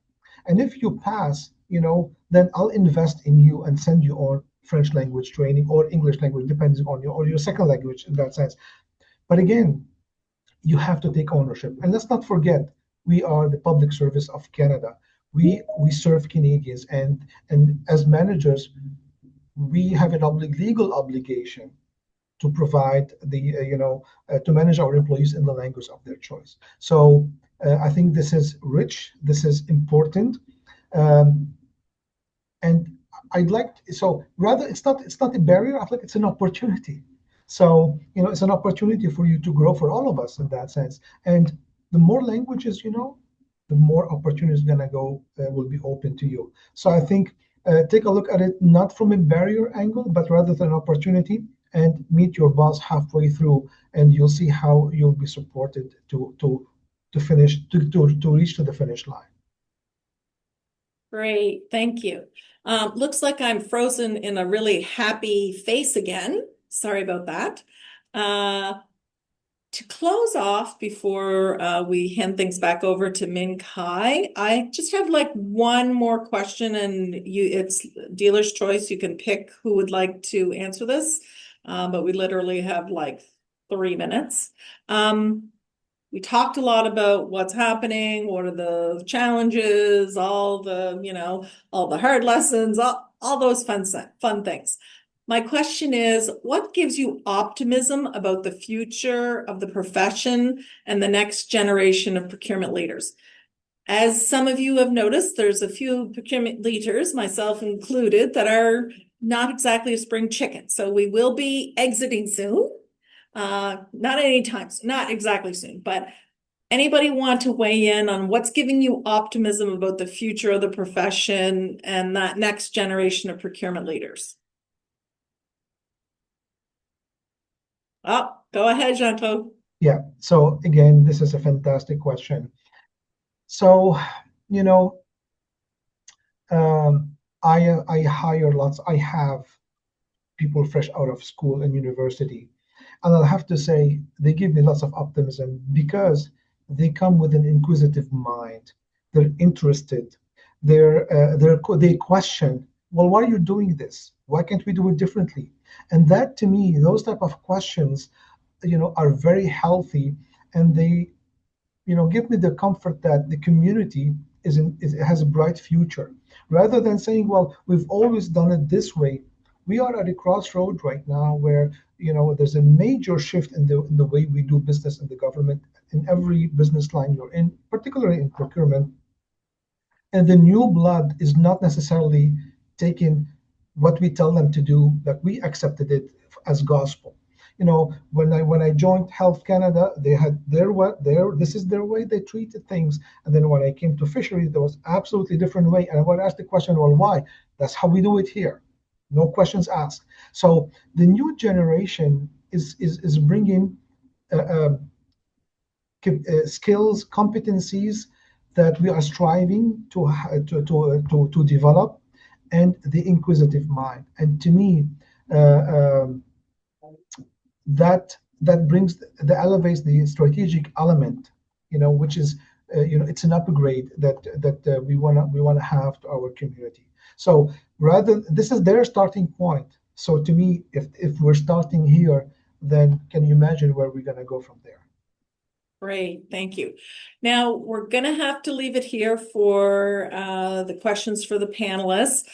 And if you pass, then I'll invest in you and send you on French language training or English language, depending on your second language in that sense. But again, you have to take ownership. And let's not forget, we are the public service of Canada. We serve Canadians, and as managers, we have an legal obligation to provide to manage our employees in the language of their choice. So I think this is rich, this is important, and rather it's not a barrier. I think it's an opportunity. So it's an opportunity for you to grow for all of us in that sense. And the more languages the more opportunities will be open to you. So I think take a look at it not from a barrier angle, but rather than an opportunity, and meet your boss halfway through, and you'll see how you'll be supported to reach to the finish line. Great, thank you. Looks like I'm frozen in a really happy face again. Sorry about that. To close off before we hand things back over to Minh Khai, I just have like one more question, and it's dealer's choice. You can pick who would like to answer this, but we literally have like 3 minutes. We talked a lot about what's happening, what are the challenges, all the hard lessons, all those fun things. My question is, what gives you optimism about the future of the profession and the next generation of procurement leaders? As some of you have noticed, there's a few procurement leaders, myself included, that are not exactly a spring chicken. So we will be exiting soon. Not exactly soon, but anybody want to weigh in on what's giving you optimism about the future of the profession and that next generation of procurement leaders? Oh, go ahead, Jean-Claude. Yeah. So again, this is a fantastic question. So, I hire lots. I have people fresh out of school and university, and I'll have to say they give me lots of optimism because they come with an inquisitive mind. They're interested. They question, well, why are you doing this? Why can't we do it differently? And that, to me, those type of questions, are very healthy, and they, give me the comfort that the community has a bright future. Rather than saying, well, we've always done it this way, we are at a crossroad right now where there's a major shift in the way we do business in the government, in every business line you're in, particularly in procurement. And the new blood is not necessarily taking what we tell them to do, that we accepted it as gospel. When I joined Health Canada, they had this is their way they treated things. And then when I came to fisheries, there was absolutely different way. And I would ask the question, well, why? That's how we do it here. No questions asked. So the new generation is bringing skills, competencies that we are striving to develop, and the inquisitive mind. And to me, that elevates the strategic element, which is it's an upgrade that we want to have to our community. So this is their starting point. So to me, if we're starting here, then can you imagine where we're going to go from there? Great, thank you. Now we're going to have to leave it here for the questions for the panelists.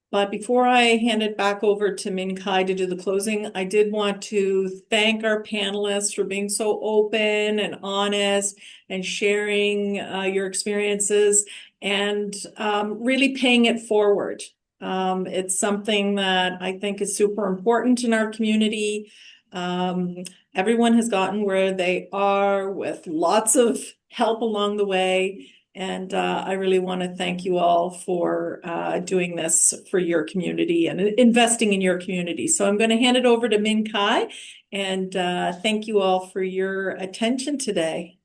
But before I hand it back over to Min Kai to do the closing, I did want to thank our panelists for being so open and honest and sharing your experiences and really paying it forward. It's something that I think is super important in our community. Everyone has gotten where they are with lots of help along the way. And I really want to thank you all for doing this for your community and investing in your community. So I'm going to hand it over to Min Kai, and thank you all for your attention today.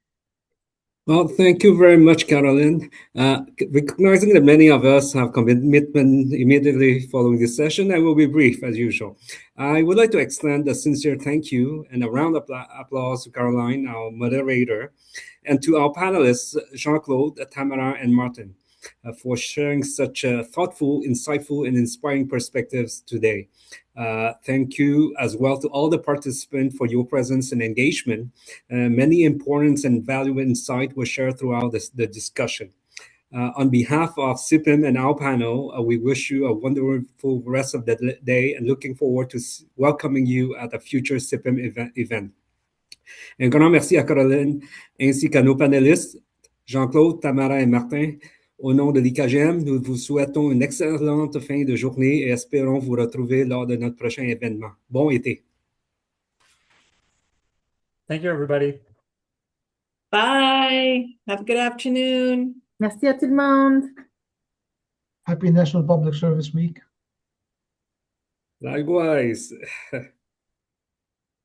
Well, thank you very much, Carolyn. Recognizing that many of us have commitment immediately following this session, I will be brief as usual. I would like to extend a sincere thank you and a round of applause to Caroline, our moderator, and to our panelists, Jean-Claude, Tamara, and Martin, for sharing such thoughtful, insightful, and inspiring perspectives today. Thank you as well to all the participants for your presence and engagement. Many important and valuable insights were shared throughout the discussion. On behalf of CIPIM and our panel, we wish you a wonderful rest of the day and looking forward to welcoming you at a future CIPIM event. Un grand merci à Caroline ainsi qu'à nos panélistes, Jean-Claude, Tamara et Martin. Au nom de l'ICAGM, nous vous souhaitons une excellente fin de journée et espérons vous retrouver lors de notre prochain événement. Bon été. Thank you, everybody. Bye. Have a good afternoon. Merci à tout le monde. Happy National Public Service Week. Likewise.